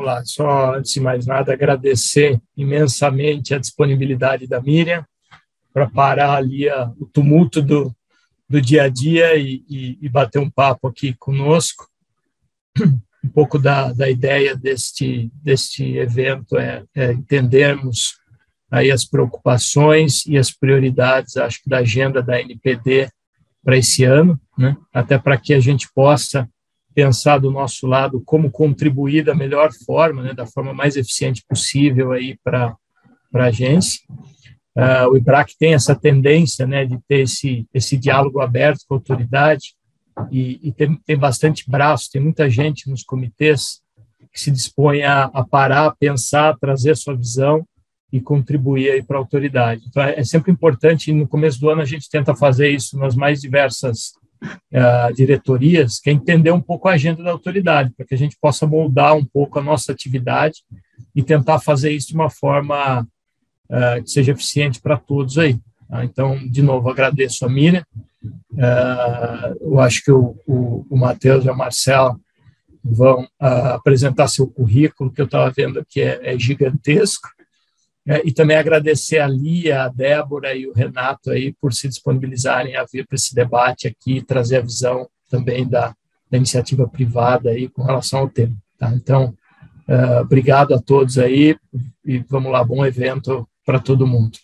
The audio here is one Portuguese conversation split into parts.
vamos lá. Só, antes de mais nada, agradecer imensamente a disponibilidade da Miriam para parar ali o tumulto do dia a dia e bater um papo aqui conosco. Um pouco da ideia deste evento é entendermos aí as preocupações e as prioridades, acho que da agenda da NPD para esse ano, né? Até para que a gente possa pensar do nosso lado como contribuir da melhor forma, né? Da forma mais eficiente possível aí para a agência. O IBRAC tem essa tendência, né, de ter esse diálogo aberto com a autoridade e tem bastante braço, tem muita gente nos comitês que se dispõe a parar, pensar, trazer sua visão e contribuir aí para a autoridade. Então, é sempre importante, no começo do ano a gente tenta fazer isso nas mais diversas diretorias, que é entender um pouco a agenda da autoridade, para que a gente possa moldar um pouco a nossa atividade e tentar fazer isso de uma forma que seja eficiente para todos aí. Tá? Então, de novo, agradeço a Miriam. Eu acho que o Matheus e a Marcela vão apresentar seu currículo, que eu estava vendo aqui é gigantesco. E também agradecer a Lia, a Débora e o Renato aí por se disponibilizarem a vir para esse debate aqui e trazer a visão também da iniciativa privada aí com relação ao tema. Tá? Então, obrigado a todos aí e vamos lá, bom evento para todo mundo.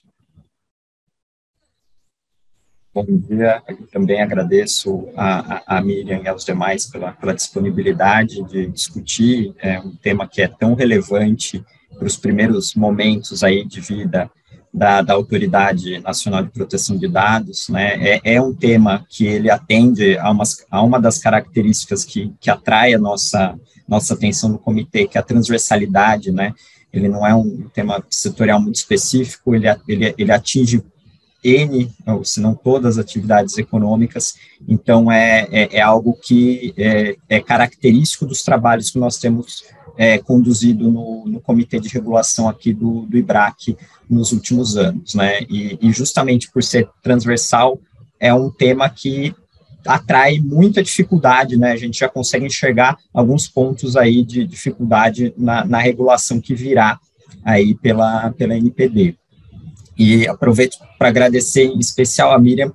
Bom dia, eu também agradeço a Miriam e aos demais pela disponibilidade de discutir um tema que é tão relevante para os primeiros momentos aí de vida da Autoridade Nacional de Proteção de Dados, né? É um tema que ele atende a uma das características que atrai a nossa atenção no comitê, que é a transversalidade, né? Ele não é um tema setorial muito específico, ele atinge N, ou se não todas as atividades econômicas, então é algo que é característico dos trabalhos que nós temos conduzido no Comitê de Regulação aqui do IBRAC nos últimos anos, né? E justamente por ser transversal, é um tema que atrai muita dificuldade, né? A gente já consegue enxergar alguns pontos aí de dificuldade na regulação que virá aí pela NPD. E aproveito para agradecer em especial a Miriam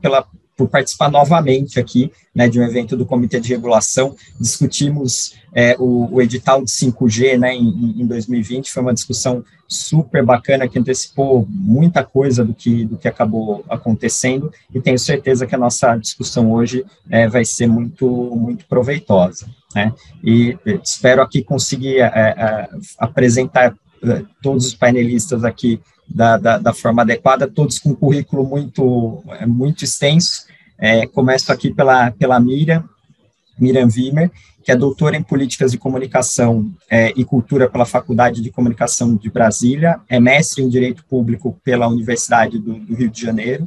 por participar novamente aqui, né, de um evento do Comitê de Regulação. Discutimos o edital de 5G, né, em 2020, foi uma discussão super bacana que antecipou muita coisa do que acabou acontecendo, e tenho certeza que a nossa discussão hoje vai ser muito, muito proveitosa, né? E espero aqui conseguir apresentar todos os painelistas aqui da forma adequada, todos com currículo muito extenso. Começo aqui pela Miriam Wimmer, que é doutora em Políticas de Comunicação e Cultura pela Faculdade de Comunicação de Brasília, é mestre em Direito Público pela Universidade do Rio de Janeiro,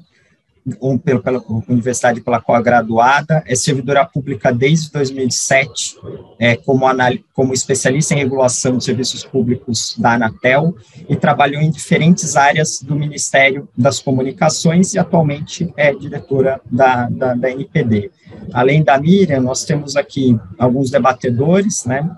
pela universidade pela qual é graduada, é servidora pública desde 2007, como especialista em regulação de serviços públicos da Anatel, e trabalhou em diferentes áreas do Ministério das Comunicações e atualmente é diretora da NPD. Além da Miriam, nós temos aqui alguns debatedores, né?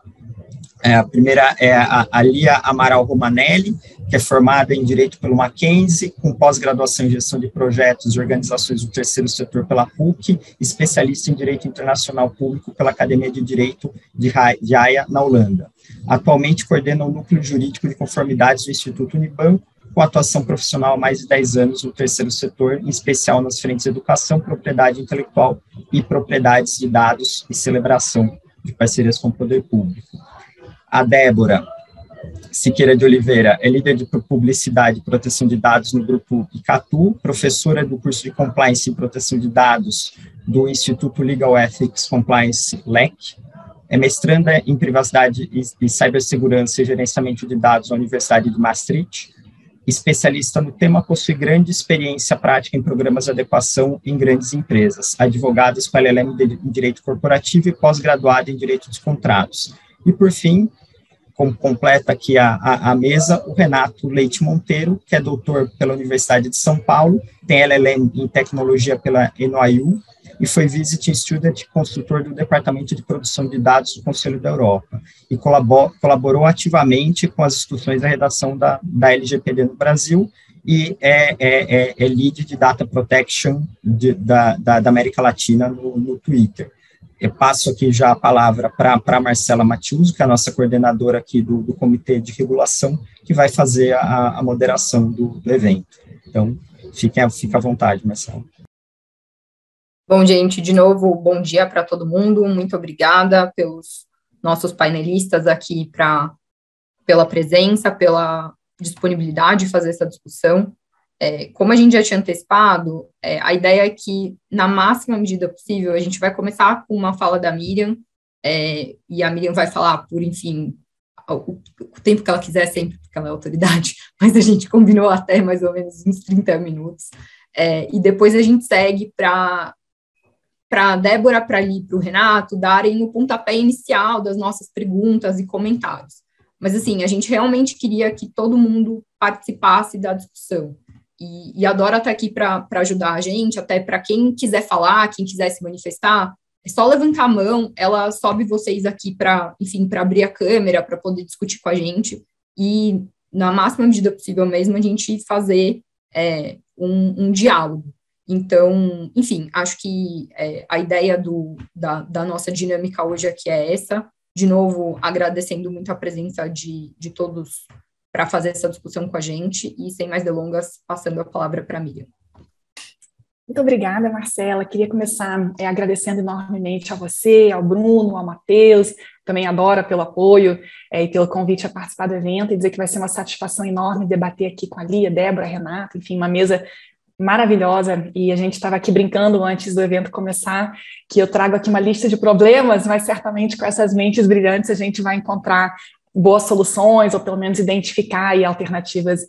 A primeira é a Lia Amaral Romanelli, que é formada em Direito pelo Mackenzie, com pós-graduação em Gestão de Projetos e Organizações do Terceiro Setor pela PUC, especialista em Direito Internacional Público pela Academia de Direito de Haia, na Holanda. Atualmente coordena o Núcleo Jurídico de Conformidades do Instituto Unibanco, com atuação profissional há mais de 10 anos no terceiro setor, em especial nas frentes de educação, propriedade intelectual e propriedades de dados e celebração de parcerias com o poder público. A Débora Siqueira de Oliveira é líder de publicidade e proteção de dados no grupo ICATU, professora do curso de Compliance e Proteção de Dados do Instituto Legal Ethics Compliance LEC, é mestranda em Privacidade e Cibersegurança e Gerenciamento de Dados na Universidade de Maastricht, especialista no tema, possui grande experiência prática em programas de adequação em grandes empresas, advogada com LLM em Direito Corporativo e pós-graduada em Direito dos Contratos. E, por fim, como completa aqui a mesa, o Renato Leite Monteiro, que é doutor pela Universidade de São Paulo, tem LLM em Tecnologia pela NYU, e foi Visiting Student e consultor do Departamento de Produção de Dados do Conselho da Europa, e colaborou ativamente com as instruções da redação da LGPD no Brasil, e é lead de Data Protection da América Latina no Twitter. Eu passo aqui já a palavra para a Marcela Matiuso, que é a nossa coordenadora aqui do Comitê de Regulação, que vai fazer a moderação do evento. Então, fique à vontade, Marcela. Bom, gente, de novo, bom dia para todo mundo. Muito obrigada pelos nossos painelistas aqui pela presença, pela disponibilidade de fazer essa discussão. Como a gente já tinha antecipado, a ideia é que, na máxima medida possível, a gente vai começar com uma fala da Miriam, e a Miriam vai falar por, enfim, o tempo que ela quiser, sempre, porque ela é autoridade, mas a gente combinou até mais ou menos uns 30 minutos. E depois a gente segue para a Débora, para ali, para o Renato, darem o pontapé inicial das nossas perguntas e comentários. Mas, assim, a gente realmente queria que todo mundo participasse da discussão. E a Dora está aqui para ajudar a gente, até para quem quiser falar, quem quiser se manifestar, é só levantar a mão, ela sobe vocês aqui para, enfim, para abrir a câmera, para poder discutir com a gente, e, na máxima medida possível mesmo, a gente fazer um diálogo. Então, enfim, acho que a ideia da nossa dinâmica hoje aqui é essa. De novo, agradecendo muito a presença de todos para fazer essa discussão com a gente, e sem mais delongas, passando a palavra para a Miriam. Muito obrigada, Marcela. Queria começar agradecendo enormemente a você, ao Bruno, ao Matheus, também a Dora pelo apoio e pelo convite a participar do evento, e dizer que vai ser uma satisfação enorme debater aqui com a Lia, Débora, Renata, enfim, uma mesa maravilhosa. E a gente estava aqui brincando antes do evento começar, que eu trago aqui uma lista de problemas, mas certamente com essas mentes brilhantes a gente vai encontrar boas soluções, ou pelo menos identificar aí alternativas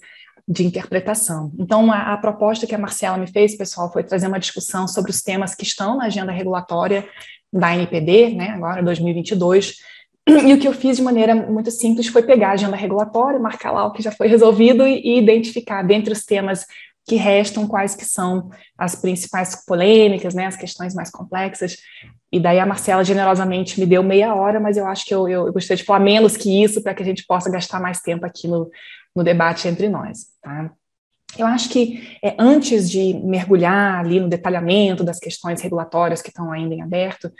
de interpretação. Então, a proposta que a Marcela me fez, pessoal, foi trazer uma discussão sobre os temas que estão na agenda regulatória da NPD, né, agora 2022, e o que eu fiz de maneira muito simples foi pegar a agenda regulatória, marcar lá o que já foi resolvido e identificar dentre os temas que restam quais que são as principais polêmicas, né, as questões mais complexas. E daí a Marcela generosamente me deu meia hora, mas eu acho que eu gostaria de falar menos que isso para que a gente possa gastar mais tempo aqui no debate entre nós, tá? Eu acho que antes de mergulhar ali no detalhamento das questões regulatórias que estão ainda em aberto,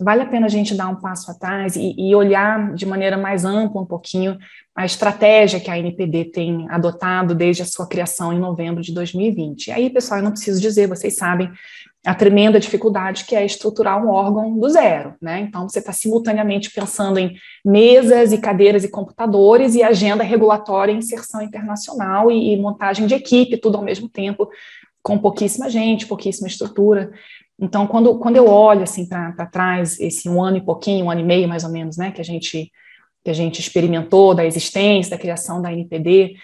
vale a pena a gente dar um passo atrás e olhar de maneira mais ampla um pouquinho a estratégia que a ANPD tem adotado desde a sua criação em novembro de 2020. E aí, pessoal, eu não preciso dizer, vocês sabem a tremenda dificuldade que é estruturar um órgão do zero, né? Então, você está simultaneamente pensando em mesas e cadeiras e computadores e agenda regulatória, inserção internacional e montagem de equipe, tudo ao mesmo tempo, com pouquíssima gente, pouquíssima estrutura. Então, quando eu olho assim para trás, esse um ano e pouquinho, um ano e meio mais ou menos, né, que a gente experimentou da existência, da criação da ANPD,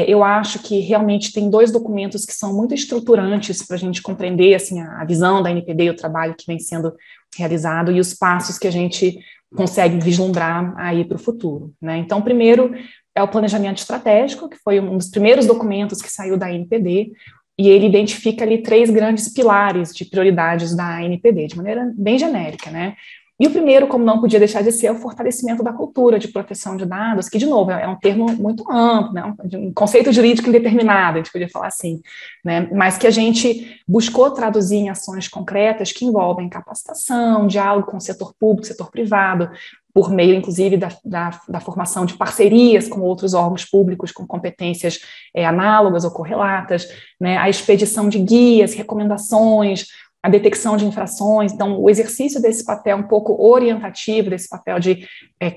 eu acho que realmente tem dois documentos que são muito estruturantes para a gente compreender assim, a visão da ANPD e o trabalho que vem sendo realizado e os passos que a gente consegue vislumbrar aí para o futuro, né? Então, primeiro é o planejamento estratégico, que foi um dos primeiros documentos que saiu da ANPD, e ele identifica ali 3 grandes pilares de prioridades da ANPD, de maneira bem genérica, né? E o primeiro, como não podia deixar de ser, é o fortalecimento da cultura de proteção de dados, que, de novo, é um termo muito amplo, né? Um conceito jurídico indeterminado, a gente podia falar assim, né? Mas que a gente buscou traduzir em ações concretas que envolvem capacitação, diálogo com o setor público, setor privado, por meio, inclusive, da formação de parcerias com outros órgãos públicos com competências análogas ou correlatas, né? A expedição de guias, recomendações, a detecção de infrações. Então, o exercício desse papel um pouco orientativo, desse papel de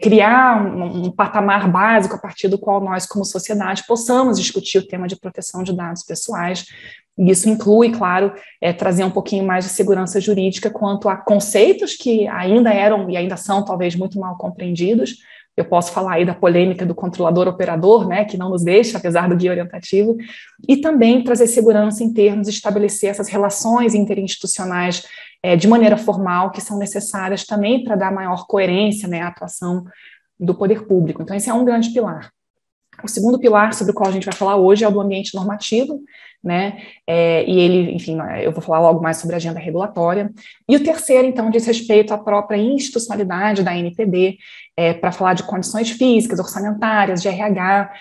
criar um patamar básico a partir do qual nós, como sociedade, possamos discutir o tema de proteção de dados pessoais. E isso inclui, claro, trazer um pouquinho mais de segurança jurídica quanto a conceitos que ainda eram e ainda são talvez muito mal compreendidos. Eu posso falar aí da polêmica do controlador-operador, né, que não nos deixa, apesar do guia orientativo, e também trazer segurança em termos de estabelecer essas relações interinstitucionais de maneira formal, que são necessárias também para dar maior coerência, né, à atuação do poder público. Então, esse é um grande pilar. O segundo pilar sobre o qual a gente vai falar hoje é o do ambiente normativo, né? E ele, enfim, eu vou falar logo mais sobre a agenda regulatória. E o terceiro, então, diz respeito à própria institucionalidade da ANPD, para falar de condições físicas, orçamentárias, de RH,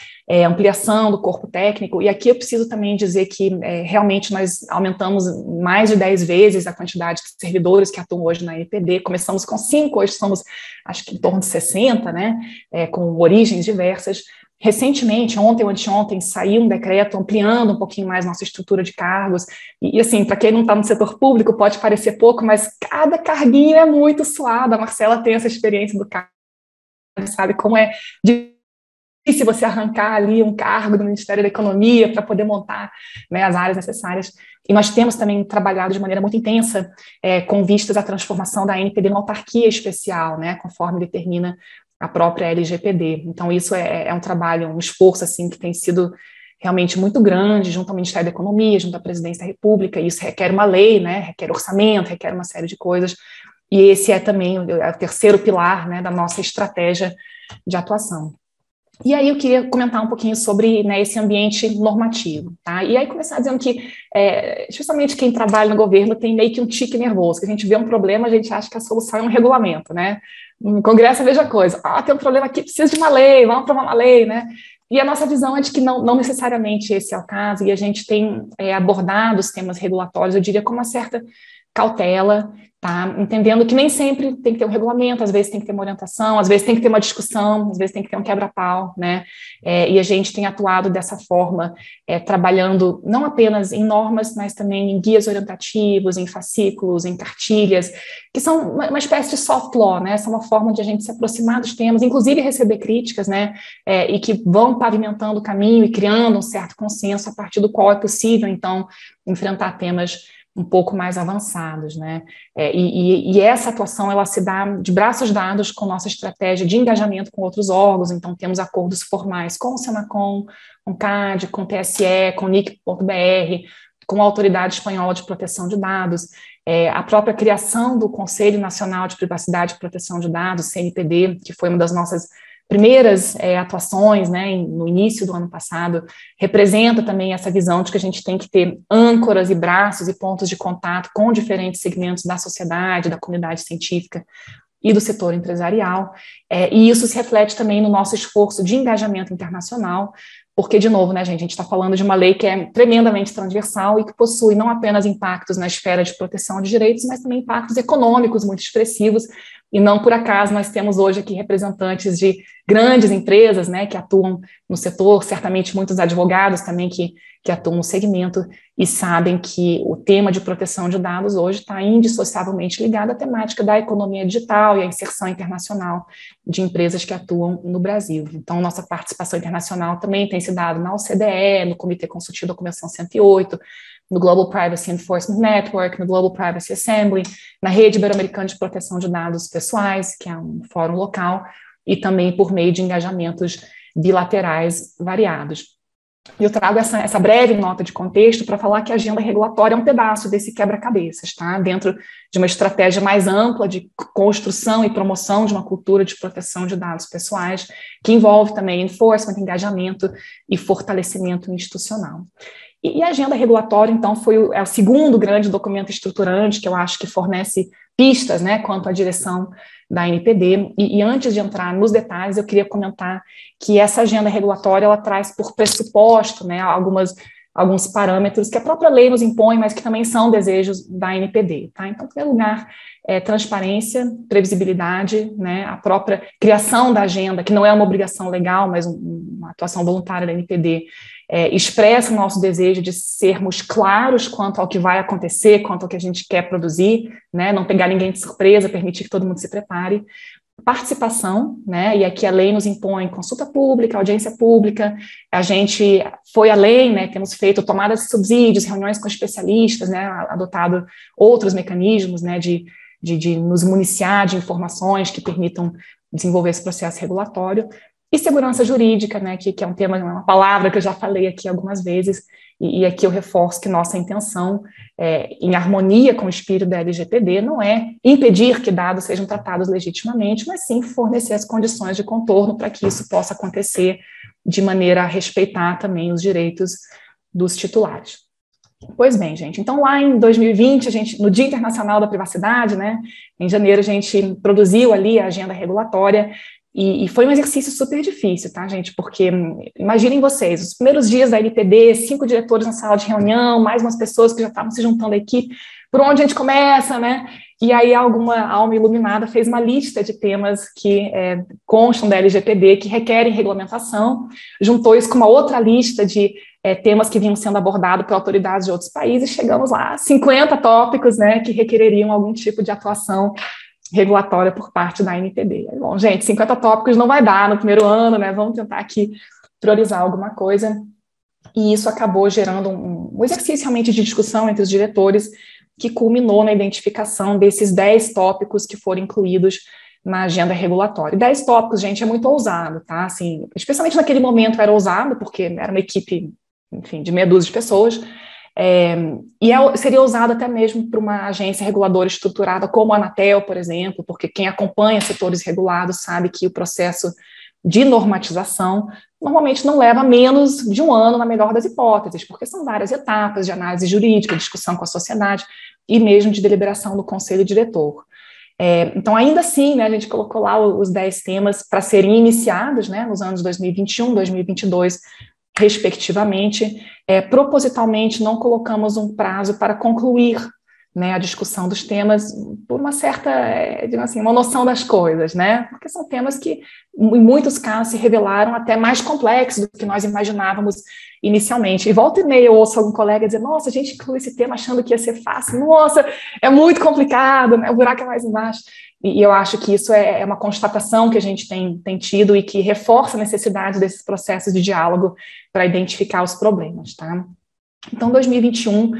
ampliação do corpo técnico. E aqui eu preciso também dizer que realmente nós aumentamos mais de 10 vezes a quantidade de servidores que atuam hoje na ANPD. Começamos com 5, hoje somos, acho que em torno de 60, né? Com origens diversas. Recentemente, ontem ou anteontem, saiu um decreto ampliando um pouquinho mais nossa estrutura de cargos, e assim, para quem não está no setor público, pode parecer pouco, mas cada carguinho é muito suado. A Marcela tem essa experiência do cargo, sabe como é difícil você arrancar ali um cargo do Ministério da Economia para poder montar, né, as áreas necessárias. E nós temos também trabalhado de maneira muito intensa com vistas à transformação da ANPD numa autarquia especial, né, conforme determina a própria LGPD. Então, isso é um trabalho, um esforço, assim, que tem sido realmente muito grande, junto ao Ministério da Economia, junto à Presidência da República. Isso requer uma lei, né, requer orçamento, requer uma série de coisas, e esse é também o terceiro pilar, né, da nossa estratégia de atuação. E aí eu queria comentar um pouquinho sobre, né, esse ambiente normativo, tá? E aí começar dizendo que, justamente quem trabalha no governo tem meio que um tique nervoso, que a gente vê um problema, a gente acha que a solução é um regulamento, né? No Congresso é a mesma coisa, tem um problema aqui, precisa de uma lei, vamos aprovar uma lei, né? E a nossa visão é de que não necessariamente esse é o caso, e a gente tem abordado os temas regulatórios, eu diria, com uma certa cautela, tá? Entendendo que nem sempre tem que ter um regulamento, às vezes tem que ter uma orientação, às vezes tem que ter uma discussão, às vezes tem que ter um quebra-pau, né? E a gente tem atuado dessa forma, trabalhando não apenas em normas, mas também em guias orientativos, em fascículos, em cartilhas, que são uma espécie de soft law, né? São uma forma de a gente se aproximar dos temas, inclusive receber críticas, né? E que vão pavimentando o caminho e criando um certo consenso a partir do qual é possível, então, enfrentar temas um pouco mais avançados, né? E essa atuação, ela se dá de braços dados com nossa estratégia de engajamento com outros órgãos. Então temos acordos formais com o Senacom, com o CAD, com o TSE, com o NIC.br, com a Autoridade Espanhola de Proteção de Dados, a própria criação do Conselho Nacional de Privacidade e Proteção de Dados, CNPD, que foi uma das nossas primeiras atuações, né, no início do ano passado, representa também essa visão de que a gente tem que ter âncoras e braços e pontos de contato com diferentes segmentos da sociedade, da comunidade científica e do setor empresarial, e isso se reflete também no nosso esforço de engajamento internacional, porque, de novo, né, gente, a gente está falando de uma lei que é tremendamente transversal e que possui não apenas impactos na esfera de proteção de direitos, mas também impactos econômicos muito expressivos. E não por acaso nós temos hoje aqui representantes de grandes empresas, né, que atuam no setor, certamente muitos advogados também que atuam no segmento e sabem que o tema de proteção de dados hoje está indissociavelmente ligado à temática da economia digital e à inserção internacional de empresas que atuam no Brasil. Então, nossa participação internacional também tem se dado na OCDE, no Comitê Consultivo da Convenção 108, no Global Privacy Enforcement Network, no Global Privacy Assembly, na Rede Ibero-Americana de Proteção de Dados Pessoais, que é um fórum local, e também por meio de engajamentos bilaterais variados. Eu trago essa breve nota de contexto para falar que a agenda regulatória é um pedaço desse quebra-cabeças, tá? Dentro de uma estratégia mais ampla de construção e promoção de uma cultura de proteção de dados pessoais, que envolve também enforcement, engajamento e fortalecimento institucional. E a agenda regulatória, então, é o segundo grande documento estruturante que eu acho que fornece pistas, né, quanto à direção da ANPD. E antes de entrar nos detalhes, eu queria comentar que essa agenda regulatória, ela traz por pressuposto, né, alguns parâmetros que a própria lei nos impõe, mas que também são desejos da ANPD, tá? Então, em primeiro lugar, transparência, previsibilidade, né, a própria criação da agenda, que não é uma obrigação legal, mas uma atuação voluntária da ANPD, expressa o nosso desejo de sermos claros quanto ao que vai acontecer, quanto ao que a gente quer produzir, né, não pegar ninguém de surpresa, permitir que todo mundo se prepare. Participação, né, e aqui a lei nos impõe consulta pública, audiência pública, a gente foi além, né, temos feito tomadas de subsídios, reuniões com especialistas, né, adotado outros mecanismos, né, de nos municiar de informações que permitam desenvolver esse processo regulatório. E segurança jurídica, né, que é um tema, uma palavra que eu já falei aqui algumas vezes, e aqui eu reforço que nossa intenção, em harmonia com o espírito da LGPD, não é impedir que dados sejam tratados legitimamente, mas sim fornecer as condições de contorno para que isso possa acontecer de maneira a respeitar também os direitos dos titulares. Pois bem, gente, então lá em 2020, no Dia Internacional da Privacidade, né, em janeiro a gente produziu ali a agenda regulatória e foi um exercício super difícil, tá, gente, porque imaginem vocês, os primeiros dias da LPD, 5 diretores na sala de reunião, mais umas pessoas que já estavam se juntando à equipe, por onde a gente começa, né, e aí alguma alma iluminada fez uma lista de temas que constam da LGPD, que requerem regulamentação, juntou isso com uma outra lista de temas que vinham sendo abordados por autoridades de outros países, chegamos lá a 50 tópicos, né, que requereriam algum tipo de atuação regulatória por parte da ANPD. Bom, gente, 50 tópicos não vai dar no primeiro ano, né, vamos tentar aqui priorizar alguma coisa, e isso acabou gerando um exercício realmente de discussão entre os diretores, que culminou na identificação desses 10 tópicos que foram incluídos na agenda regulatória. 10 tópicos, gente, é muito ousado, tá? Assim, especialmente naquele momento era ousado, porque era uma equipe, enfim, de meia dúzia de pessoas, seria ousado até mesmo para uma agência reguladora estruturada como a Anatel, por exemplo, porque quem acompanha setores regulados sabe que o processo de normatização normalmente não leva menos de um ano, na melhor das hipóteses, porque são várias etapas de análise jurídica, discussão com a sociedade e mesmo de deliberação do conselho diretor. Então, ainda assim, né, a gente colocou lá os 10 temas para serem iniciados, né, nos anos 2021, 2022, respectivamente. Propositalmente, não colocamos um prazo para concluir, né, a discussão dos temas por uma certa, digamos assim, uma noção das coisas, né, porque são temas que, em muitos casos, se revelaram até mais complexos do que nós imaginávamos inicialmente. E volta e meia eu ouço algum colega dizer, nossa, a gente incluiu esse tema achando que ia ser fácil, nossa, é muito complicado, né, o buraco é mais embaixo. E eu acho que isso é uma constatação que a gente tem tido e que reforça a necessidade desses processos de diálogo para identificar os problemas, tá? Então, em 2021,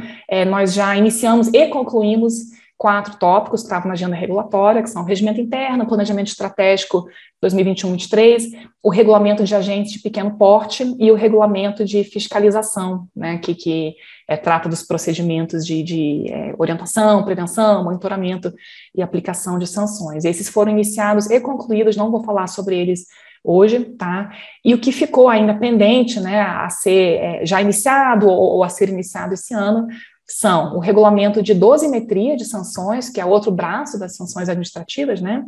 nós já iniciamos e concluímos 4 tópicos que estavam na agenda regulatória, que são o regimento interno, planejamento estratégico 2021-23, o regulamento de agentes de pequeno porte e o regulamento de fiscalização, né, que trata dos procedimentos de orientação, prevenção, monitoramento e aplicação de sanções. Esses foram iniciados e concluídos, não vou falar sobre eles hoje, tá? E o que ficou ainda pendente, né, a ser já iniciado ou a ser iniciado esse ano, são o regulamento de dosimetria de sanções, que é outro braço das sanções administrativas, né?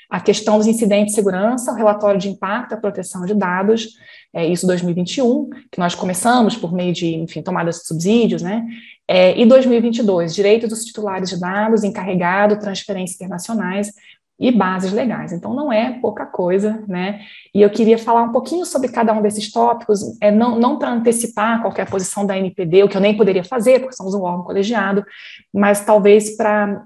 A questão dos incidentes de segurança, o relatório de impacto à proteção de dados, isso 2021, que nós começamos por meio de, enfim, tomadas de subsídios, né? E 2022, direitos dos titulares de dados, encarregado, transferências internacionais e bases legais. Então, não é pouca coisa, né? E eu queria falar um pouquinho sobre cada um desses tópicos, não para antecipar qualquer posição da ANPD, o que eu nem poderia fazer, porque somos um órgão colegiado, mas talvez para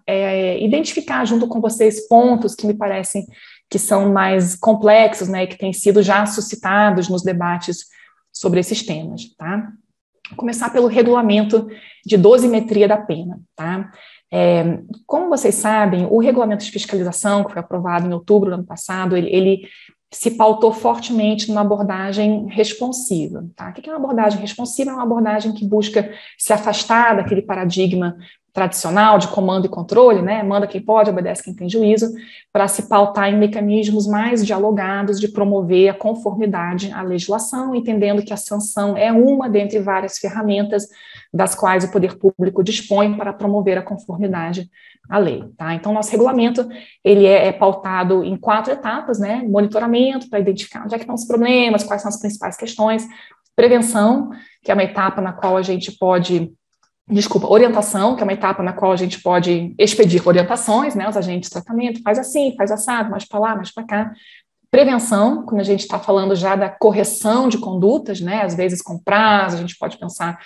identificar junto com vocês pontos que me parecem que são mais complexos, né, e que têm sido já suscitados nos debates sobre esses temas, tá? Vou começar pelo regulamento de dosimetria da pena, tá? Como vocês sabem, o regulamento de fiscalização, que foi aprovado em outubro do ano passado, ele se pautou fortemente numa abordagem responsiva. Tá? O que é uma abordagem responsiva? É uma abordagem que busca se afastar daquele paradigma tradicional de comando e controle, né? Manda quem pode, obedece quem tem juízo, para se pautar em mecanismos mais dialogados de promover a conformidade à legislação, entendendo que a sanção é uma dentre várias ferramentas das quais o poder público dispõe para promover a conformidade à lei. Tá? Então, nosso regulamento ele é pautado em 4 etapas, né? Monitoramento, para identificar onde é que estão os problemas, quais são as principais questões, prevenção, que é uma etapa na qual a gente pode... orientação, que é uma etapa na qual a gente pode expedir orientações, né, os agentes de tratamento, faz assim, faz assado, mais para lá, mais para cá. Prevenção, quando a gente está falando já da correção de condutas, né, às vezes com prazo, a gente pode pensar,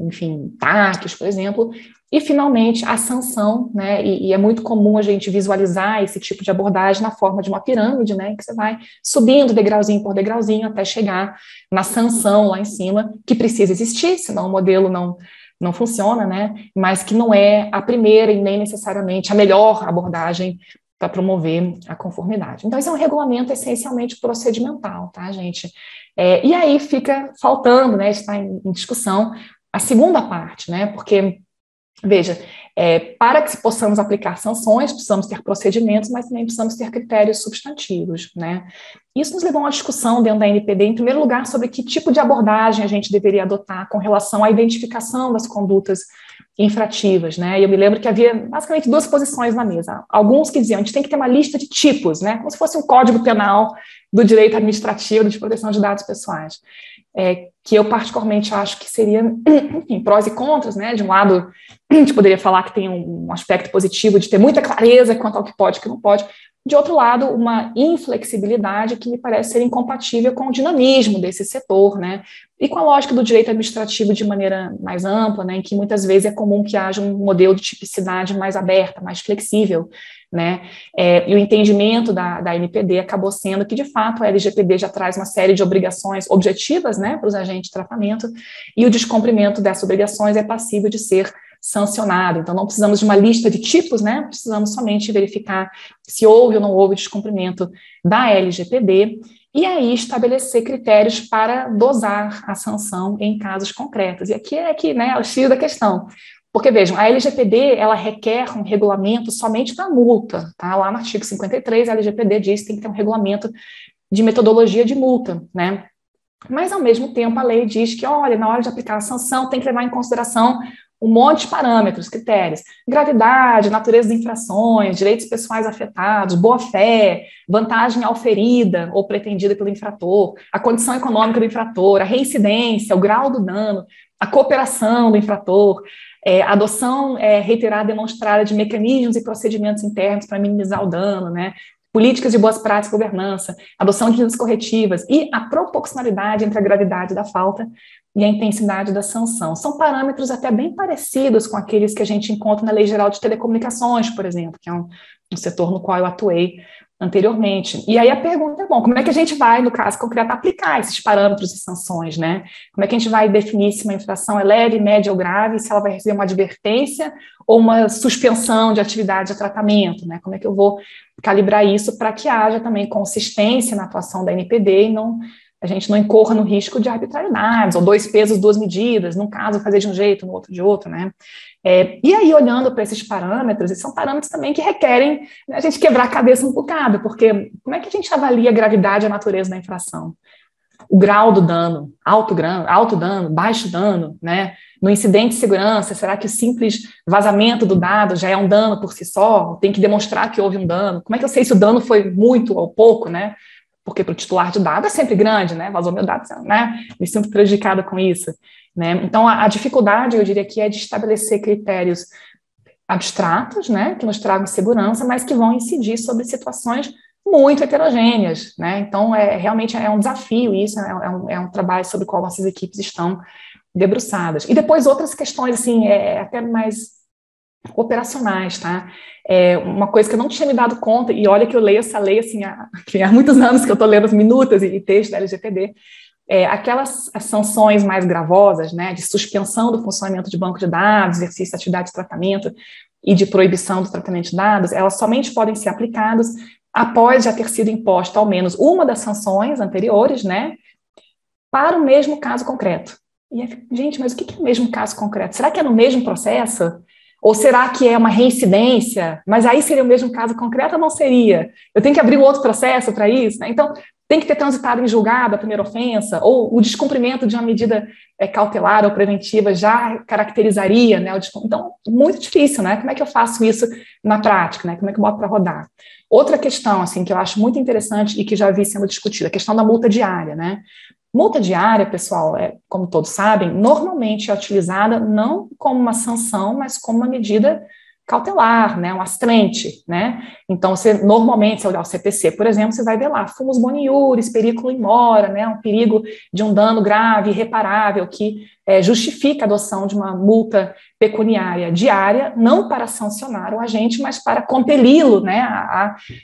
enfim, TACs, por exemplo. E, finalmente, a sanção, né, e é muito comum a gente visualizar esse tipo de abordagem na forma de uma pirâmide, né, que você vai subindo degrauzinho por degrauzinho até chegar na sanção lá em cima, que precisa existir, senão o modelo não funciona, né, mas que não é a primeira e nem necessariamente a melhor abordagem para promover a conformidade. Então, esse é um regulamento essencialmente procedimental, tá, gente? E aí fica faltando, né, está em discussão, a segunda parte, né, porque, veja, Para que possamos aplicar sanções, precisamos ter procedimentos, mas também precisamos ter critérios substantivos, né? Isso nos levou a uma discussão dentro da NPD, em primeiro lugar, sobre que tipo de abordagem a gente deveria adotar com relação à identificação das condutas infrativas, né? E eu me lembro que havia basicamente duas posições na mesa. Alguns que diziam, a gente tem que ter uma lista de tipos, né? Como se fosse um código penal do direito administrativo de proteção de dados pessoais. Que eu particularmente acho que seria, enfim, prós e contras, né? De um lado, a gente poderia falar que tem um aspecto positivo de ter muita clareza quanto ao que pode e que não pode. De outro lado, uma inflexibilidade que me parece ser incompatível com o dinamismo desse setor, né? E com a lógica do direito administrativo de maneira mais ampla, né? Em que muitas vezes é comum que haja um modelo de tipicidade mais aberta, mais flexível, né? E o entendimento da NPD acabou sendo que, de fato, a LGPD já traz uma série de obrigações objetivas, né, para os agentes de tratamento, e o descumprimento dessas obrigações é passível de ser sancionado. Então, não precisamos de uma lista de tipos, né? Precisamos somente verificar se houve ou não houve descumprimento da LGPD e aí estabelecer critérios para dosar a sanção em casos concretos. E aqui né, o X da questão. Porque, vejam, a LGPD, ela requer um regulamento somente para multa, tá? Lá no artigo 53, a LGPD diz que tem que ter um regulamento de metodologia de multa, né? Mas, ao mesmo tempo, a lei diz que, olha, na hora de aplicar a sanção, tem que levar em consideração um monte de parâmetros, critérios, gravidade, natureza das infrações, direitos pessoais afetados, boa-fé, vantagem auferida ou pretendida pelo infrator, a condição econômica do infrator, a reincidência, o grau do dano, a cooperação do infrator, a adoção reiterada e demonstrada de mecanismos e procedimentos internos para minimizar o dano, né? Políticas de boas práticas de governança, adoção de medidas corretivas e a proporcionalidade entre a gravidade da falta e a intensidade da sanção. São parâmetros até bem parecidos com aqueles que a gente encontra na Lei Geral de Telecomunicações, por exemplo, que é um setor no qual eu atuei anteriormente. E aí a pergunta é, bom, como é que a gente vai, no caso concreto, aplicar esses parâmetros e sanções, né? Como é que a gente vai definir se uma infração é leve, média ou grave, se ela vai receber uma advertência ou uma suspensão de atividade de tratamento, né? Como é que eu vou calibrar isso para que haja também consistência na atuação da NPD e a gente não incorra no risco de arbitrariedades, ou 2 pesos, 2 medidas, num caso fazer de um jeito, no outro de outro, né? E aí, olhando para esses parâmetros, e são parâmetros também que requerem, né, a gente quebrar a cabeça um bocado, porque como é que a gente avalia a gravidade e a natureza da infração? O grau do dano, alto dano, baixo dano, né? No incidente de segurança, será que o simples vazamento do dado já é um dano por si só? Tem que demonstrar que houve um dano. Como é que eu sei se o dano foi muito ou pouco, né? Porque para o titular de dado é sempre grande, né? Vazou meu dado, né? Me sinto prejudicada com isso, né? Então, a dificuldade, eu diria que é de estabelecer critérios abstratos, né? Que nos tragam segurança, mas que vão incidir sobre situações muito heterogêneas, né? Então, realmente é um desafio isso, é um trabalho sobre o qual nossas equipes estão debruçadas. E depois outras questões, assim, até mais operacionais, tá? Uma coisa que eu não tinha me dado conta, e olha que eu leio essa lei, assim, há muitos anos que eu estou lendo as minutas e textos da LGPD, aquelas sanções mais gravosas, né, de suspensão do funcionamento de banco de dados, exercício de atividade de tratamento e de proibição do tratamento de dados, elas somente podem ser aplicadas após já ter sido imposta ao menos uma das sanções anteriores, né, para o mesmo caso concreto. E, gente, mas o que é o mesmo caso concreto? Será que é no mesmo processo? Ou será que é uma reincidência? Mas aí seria o mesmo caso concreto ou não seria? Eu tenho que abrir um outro processo para isso, né? Então, tem que ter transitado em julgado a primeira ofensa, ou o descumprimento de uma medida cautelar ou preventiva já caracterizaria, né? Então, muito difícil, né? Como é que eu faço isso na prática, né? Como é que eu boto para rodar? Outra questão, assim, que eu acho muito interessante e que já vi sendo discutida, a questão da multa diária, né? Multa diária, pessoal, como todos sabem, normalmente é utilizada não como uma sanção, mas como uma medida cautelar, né, um astrente, né? Então, normalmente, se olhar o CPC, por exemplo, você vai ver lá, fumus boni iuris, periculo in mora, né, um perigo de um dano grave, irreparável, que justifica a adoção de uma multa pecuniária diária, não para sancionar o agente, mas para compeli-lo, né,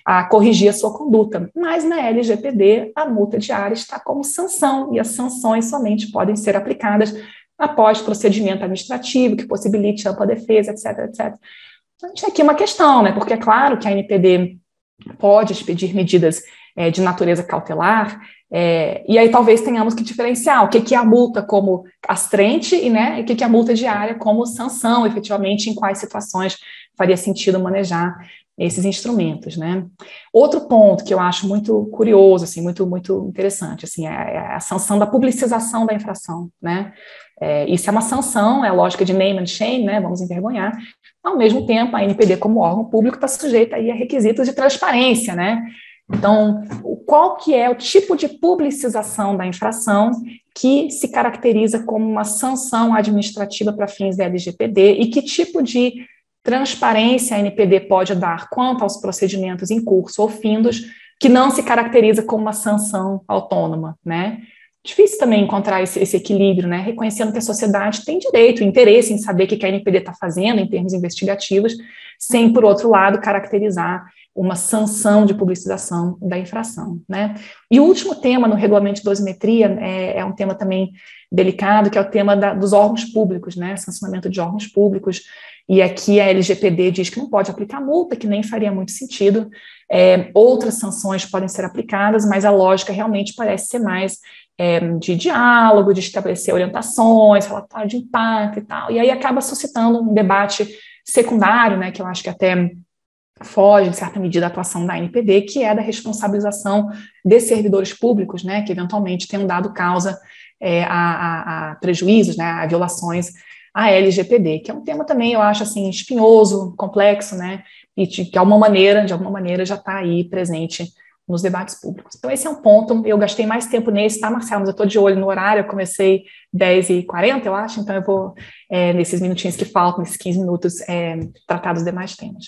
a corrigir a sua conduta. Mas na LGPD, a multa diária está como sanção, e as sanções somente podem ser aplicadas após procedimento administrativo, que possibilite ampla defesa, etc, etc. A gente tem aqui uma questão, né? Porque é claro que a NPD pode expedir medidas de natureza cautelar, e aí talvez tenhamos que diferenciar o que é a multa como astrente e o que é a multa diária como sanção, efetivamente, em quais situações faria sentido manejar esses instrumentos, né? Outro ponto que eu acho muito curioso, assim, muito, muito interessante, assim, é a sanção da publicização da infração, né? Isso é uma sanção, é a lógica de name and shame, né? Vamos envergonhar. Ao mesmo tempo, a ANPD, como órgão público, está sujeita aí a requisitos de transparência, né? Então, qual que é o tipo de publicização da infração que se caracteriza como uma sanção administrativa para fins da LGPD e que tipo de transparência a ANPD pode dar quanto aos procedimentos em curso ou findos que não se caracteriza como uma sanção autônoma, né? Difícil também encontrar esse equilíbrio, né? Reconhecendo que a sociedade tem direito, interesse em saber o que a ANPD está fazendo em termos investigativos, sem, por outro lado, caracterizar uma sanção de publicização da infração, né? E o último tema no regulamento de dosimetria é um tema também delicado, que é o tema dos órgãos públicos, né? Sancionamento de órgãos públicos. E aqui a LGPD diz que não pode aplicar multa, que nem faria muito sentido. Outras sanções podem ser aplicadas, mas a lógica realmente parece ser mais de diálogo, de estabelecer orientações, relatório de impacto e tal. E aí acaba suscitando um debate secundário, né, que eu acho que até foge, de certa medida, da atuação da ANPD, que é da responsabilização de servidores públicos, né, que eventualmente tenham dado causa a prejuízos, né, a violações à LGPD, que é um tema também, eu acho, assim, espinhoso, complexo, né, e de alguma maneira já está aí presente nos debates públicos. Então, esse é um ponto, eu gastei mais tempo nesse, tá, Marcelo? Mas eu estou de olho no horário, eu comecei 10h40, eu acho, então eu vou, nesses minutinhos que faltam, nesses 15 minutos, tratar dos demais temas.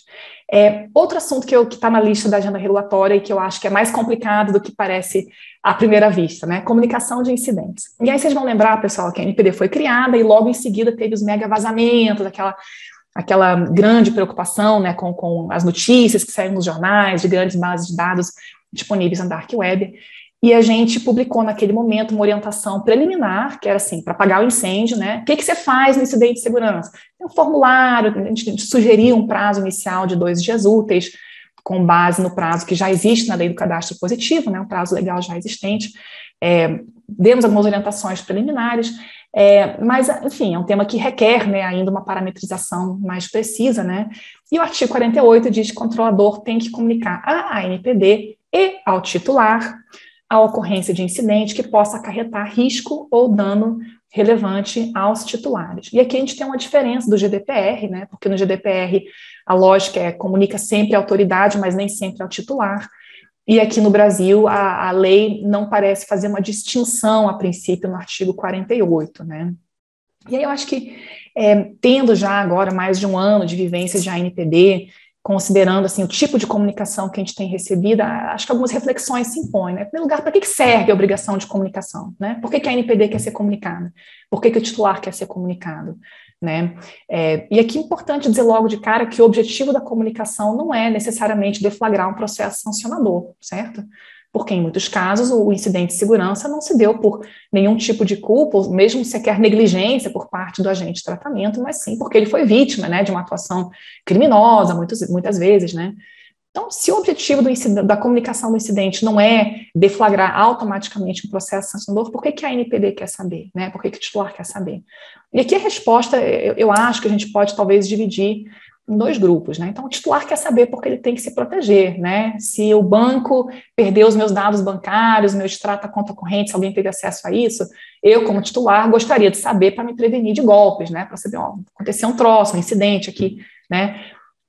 Outro assunto que está na lista da agenda regulatória e que eu acho que é mais complicado do que parece à primeira vista, né? Comunicação de incidentes. E aí vocês vão lembrar, pessoal, que a ANPD foi criada e logo em seguida teve os mega vazamentos, aquela grande preocupação, né, com as notícias que saíram nos jornais, de grandes bases de dados disponíveis na Dark Web, e a gente publicou naquele momento uma orientação preliminar, que era assim, para apagar o incêndio, né, o que você faz no incidente de segurança? Tem um formulário, a gente sugeriu um prazo inicial de 2 dias úteis, com base no prazo que já existe na lei do cadastro positivo, né, um prazo legal já existente, demos algumas orientações preliminares, mas, enfim, é um tema que requer, né, ainda uma parametrização mais precisa, né, e o artigo 48 diz que o controlador tem que comunicar à ANPD e ao titular a ocorrência de incidente que possa acarretar risco ou dano relevante aos titulares. E aqui a gente tem uma diferença do GDPR, né, porque no GDPR a lógica comunica sempre à autoridade, mas nem sempre ao titular. E aqui no Brasil, a lei não parece fazer uma distinção, a princípio, no artigo 48, né? E aí eu acho que, tendo já agora mais de um ano de vivência de ANPD, considerando assim, o tipo de comunicação que a gente tem recebido, acho que algumas reflexões se impõem, né? Em primeiro lugar, para que serve a obrigação de comunicação, né? Por que a ANPD quer ser comunicada? Por que o titular quer ser comunicado? Né? E aqui é importante dizer logo de cara que o objetivo da comunicação não é necessariamente deflagrar um processo sancionador, certo? Porque em muitos casos o incidente de segurança não se deu por nenhum tipo de culpa, mesmo sequer negligência por parte do agente de tratamento, mas sim porque ele foi vítima, né, de uma atuação criminosa, muitas vezes, né? Então, se o objetivo da comunicação do incidente não é deflagrar automaticamente um processo sancionador, por que a ANPD quer saber, né? Por que o titular quer saber? E aqui a resposta, eu acho que a gente pode talvez dividir em 2 grupos, né? Então, o titular quer saber porque ele tem que se proteger, né? Se o banco perdeu os meus dados bancários, meu extrato da conta corrente, se alguém teve acesso a isso, eu, como titular, gostaria de saber para me prevenir de golpes, né? Para saber, aconteceu um troço, um incidente aqui, né?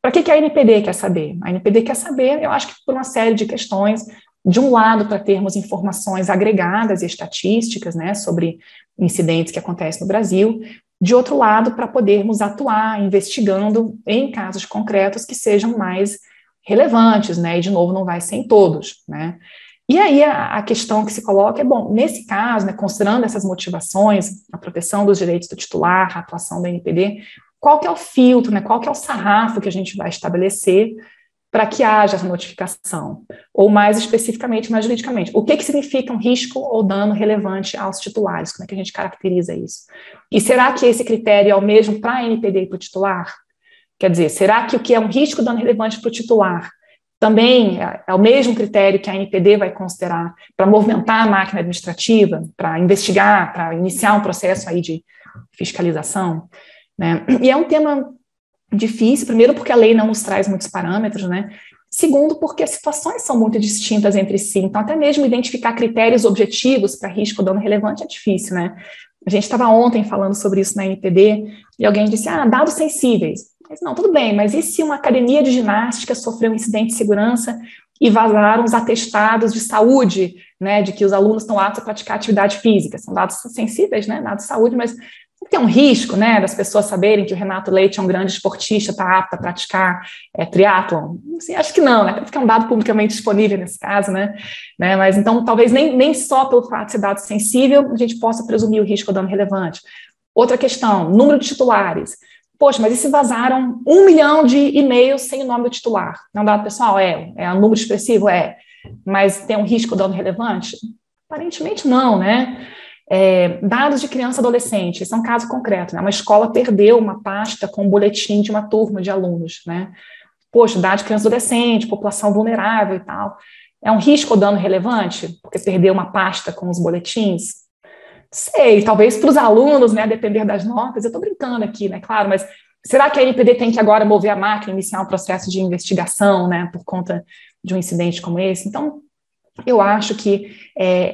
Para que a ANPD quer saber? A ANPD quer saber, eu acho que por uma série de questões, de um lado, para termos informações agregadas e estatísticas, né, sobre incidentes que acontecem no Brasil, de outro lado, para podermos atuar investigando em casos concretos que sejam mais relevantes, né, e de novo não vai ser em todos, né. E aí a questão que se coloca é, bom, nesse caso, né, considerando essas motivações, a proteção dos direitos do titular, a atuação da ANPD, qual que é o filtro, né, qual que é o sarrafo que a gente vai estabelecer para que haja essa notificação? Ou mais especificamente, mais juridicamente, o que significa um risco ou dano relevante aos titulares? Como é que a gente caracteriza isso? E será que esse critério é o mesmo para a ANPD e para o titular? Quer dizer, será que o que é um risco ou dano relevante para o titular também é o mesmo critério que a ANPD vai considerar para movimentar a máquina administrativa, para investigar, para iniciar um processo aí de fiscalização, né? E é um tema difícil, primeiro porque a lei não nos traz muitos parâmetros, né? Segundo, porque as situações são muito distintas entre si, então até mesmo identificar critérios objetivos para risco ou dano relevante é difícil, né? A gente estava ontem falando sobre isso na ANPD e alguém disse, dados sensíveis. Mas não, tudo bem, mas e se uma academia de ginástica sofreu um incidente de segurança e vazaram os atestados de saúde, né, de que os alunos estão aptos a praticar atividade física? São dados sensíveis, né, dados de saúde, mas tem um risco, né, das pessoas saberem que o Renato Leite é um grande esportista, está apto a praticar triatlon? Assim, acho que não, né, porque é um dado publicamente disponível nesse caso, né, mas então talvez nem só pelo fato de ser dado sensível a gente possa presumir o risco ou dano relevante. Outra questão, número de titulares. Poxa, mas e se vazaram 1 milhão de e-mails sem o nome do titular? É um dado pessoal? É um número expressivo? Mas tem um risco ou dano relevante? Aparentemente não, né? Dados de criança e adolescente, esse é um caso concreto, né? Uma escola perdeu uma pasta com um boletim de uma turma de alunos, né? Poxa, dados de criança e adolescente, população vulnerável e tal. É um risco ou dano relevante? Porque perdeu uma pasta com os boletins? Sei, talvez para os alunos, né, depender das notas, eu estou brincando aqui, né, claro, mas será que a ANPD tem que agora mover a máquina, iniciar um processo de investigação, né, por conta de um incidente como esse? Então, eu acho que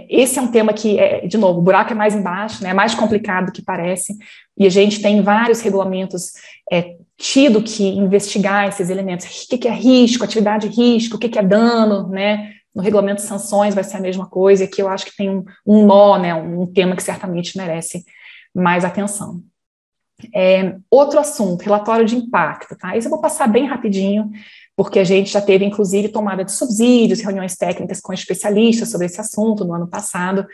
esse é um tema que, de novo, o buraco é mais embaixo, né, é mais complicado do que parece, e a gente tem vários regulamentos tido que investigar esses elementos. O que é risco, atividade de risco, o que é dano, né? No regulamento de sanções vai ser a mesma coisa, e aqui eu acho que tem um nó, né, um tema que certamente merece mais atenção. Outro assunto, relatório de impacto, tá? Isso eu vou passar bem rapidinho, porque a gente já teve, inclusive, tomada de subsídios, reuniões técnicas com especialistas sobre esse assunto no ano passado,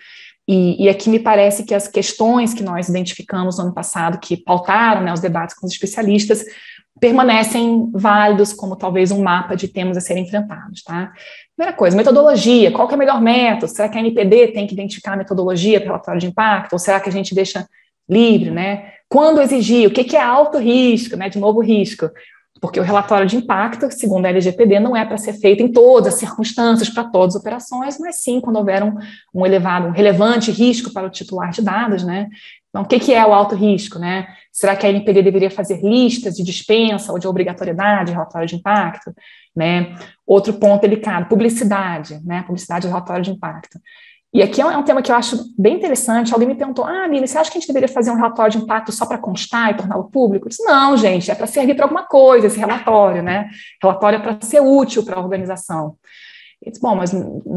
e aqui me parece que as questões que nós identificamos no ano passado, que pautaram, né, os debates com os especialistas, permanecem válidos como talvez um mapa de temas a serem enfrentados, tá? Primeira coisa, metodologia, qual que é o melhor método? Será que a ANPD tem que identificar a metodologia para o relatório de impacto? Ou será que a gente deixa livre, né? Quando exigir? O que é alto risco, né? De novo, risco. Porque o relatório de impacto, segundo a LGPD, não é para ser feito em todas as circunstâncias, para todas as operações, mas sim quando houver um relevante risco para o titular de dados, né? Então, o que é o alto risco, né? Será que a ANPD deveria fazer listas de dispensa ou de obrigatoriedade de relatório de impacto, né? Outro ponto delicado, publicidade, né? Publicidade de relatório de impacto. E aqui é um tema que eu acho bem interessante. Alguém me perguntou, Miriam, você acha que a gente deveria fazer um relatório de impacto só para constar e torná-lo público? Eu disse, não, gente, é para servir para alguma coisa esse relatório, né? Relatório é para ser útil para a organização. Eu disse, bom, mas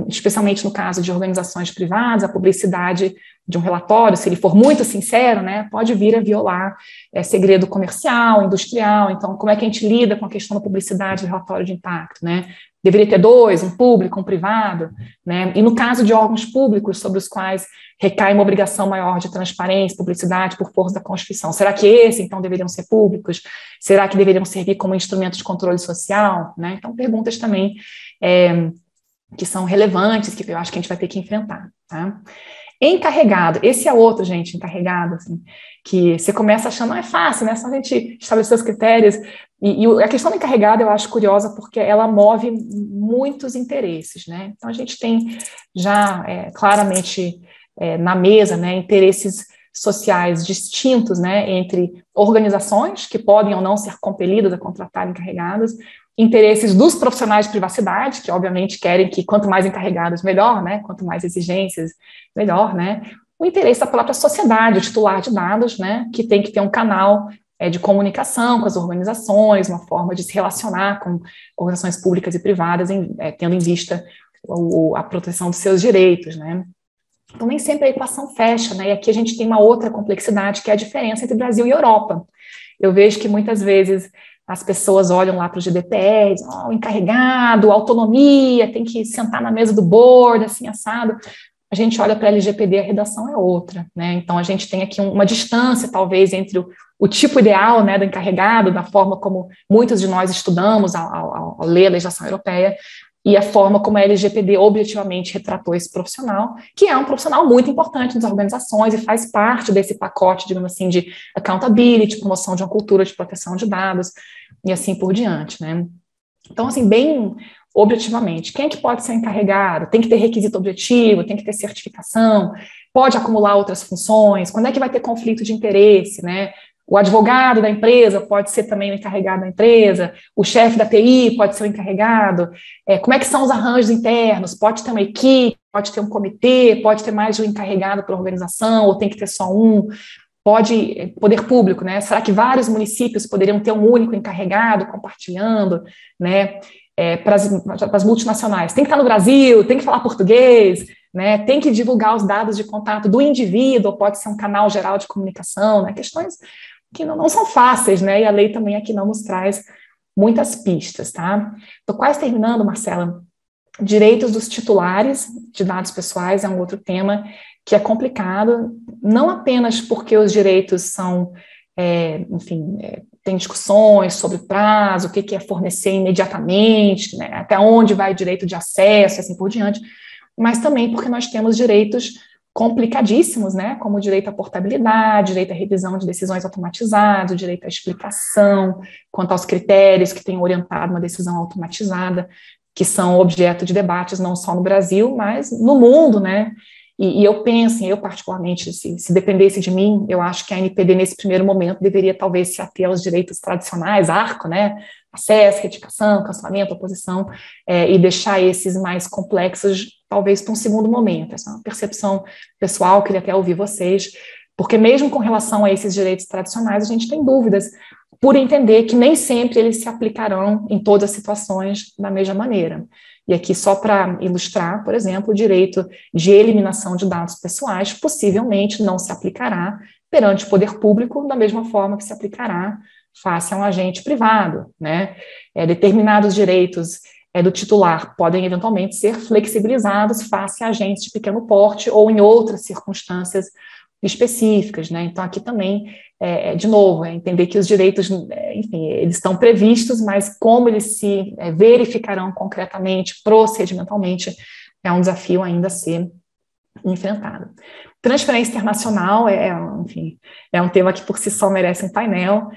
especialmente no caso de organizações privadas, a publicidade de um relatório, se ele for muito sincero, né, pode vir a violar segredo comercial, industrial. Então, como é que a gente lida com a questão da publicidade do relatório de impacto, né? Deveria ter dois, um público, um privado, né? E no caso de órgãos públicos sobre os quais recai uma obrigação maior de transparência, publicidade por força da Constituição, será que esses, então, deveriam ser públicos? Será que deveriam servir como instrumento de controle social, né? Então, perguntas também que são relevantes, que eu acho que a gente vai ter que enfrentar, tá? Encarregado, esse é outro, gente, encarregado, assim, que você começa achando, não é fácil, né, só a gente estabelecer os critérios, e a questão do encarregado eu acho curiosa porque ela move muitos interesses, né, então a gente tem já claramente na mesa, né, interesses sociais distintos, né, entre organizações que podem ou não ser compelidas a contratar encarregados, interesses dos profissionais de privacidade, que obviamente querem que quanto mais encarregados, melhor, né? Quanto mais exigências, melhor, né? O interesse da própria sociedade, o titular de dados, né? Que tem que ter um canal de comunicação com as organizações, uma forma de se relacionar com organizações públicas e privadas, tendo em vista a proteção dos seus direitos, né? Então, nem sempre a equação fecha, né? E aqui a gente tem uma outra complexidade, que é a diferença entre Brasil e Europa. Eu vejo que muitas vezes as pessoas olham lá para o GDPR, dizem, o encarregado, autonomia, tem que sentar na mesa do board, assim, assado. A gente olha para a LGPD, a redação é outra, né? Então, a gente tem aqui uma distância, talvez, entre o tipo ideal, né, do encarregado, da forma como muitos de nós estudamos ao ler a legislação europeia, e a forma como a LGPD objetivamente retratou esse profissional, que é um profissional muito importante nas organizações e faz parte desse pacote, digamos assim, de accountability, promoção de uma cultura de proteção de dados e assim por diante, né? Então, assim, bem objetivamente. Quem é que pode ser encarregado? Tem que ter requisito objetivo, tem que ter certificação, pode acumular outras funções, quando é que vai ter conflito de interesse, né? O advogado da empresa pode ser também o encarregado da empresa, o chefe da TI pode ser o encarregado, como é que são os arranjos internos, pode ter uma equipe, pode ter um comitê, pode ter mais de um encarregado por organização, ou tem que ter só um, poder público, né? Será que vários municípios poderiam ter um único encarregado compartilhando, né? Para as multinacionais, tem que estar no Brasil, tem que falar português, né? Tem que divulgar os dados de contato do indivíduo, ou pode ser um canal geral de comunicação, né? Questões que não são fáceis, né? E a lei também aqui não nos traz muitas pistas, tá? Estou quase terminando, Marcela. Direitos dos titulares de dados pessoais é um outro tema que é complicado, não apenas porque os direitos são, tem discussões sobre prazo, o que é fornecer imediatamente, né? Até onde vai o direito de acesso, assim por diante, mas também porque nós temos direitos complicadíssimos, né, como o direito à portabilidade, direito à revisão de decisões automatizadas, o direito à explicação quanto aos critérios que têm orientado uma decisão automatizada, que são objeto de debates não só no Brasil, mas no mundo, né, e eu penso, eu particularmente, se dependesse de mim, eu acho que a NPD nesse primeiro momento deveria talvez se ater aos direitos tradicionais, arco, né, acesso, retificação, cancelamento, oposição, e deixar esses mais complexos talvez para um segundo momento. Essa é uma percepção pessoal, queria até ouvir vocês, porque mesmo com relação a esses direitos tradicionais, a gente tem dúvidas, por entender que nem sempre eles se aplicarão em todas as situações da mesma maneira. E aqui, só para ilustrar, por exemplo, o direito de eliminação de dados pessoais possivelmente não se aplicará perante o poder público da mesma forma que se aplicará face a um agente privado, né? Determinados direitos do titular podem eventualmente ser flexibilizados face a agentes de pequeno porte ou em outras circunstâncias específicas, né? Então, aqui também, de novo, entender que os direitos, enfim, eles estão previstos, mas como eles se verificarão concretamente, procedimentalmente, é um desafio ainda a ser enfrentado. Transferência internacional enfim, é um tema que por si só merece um painel.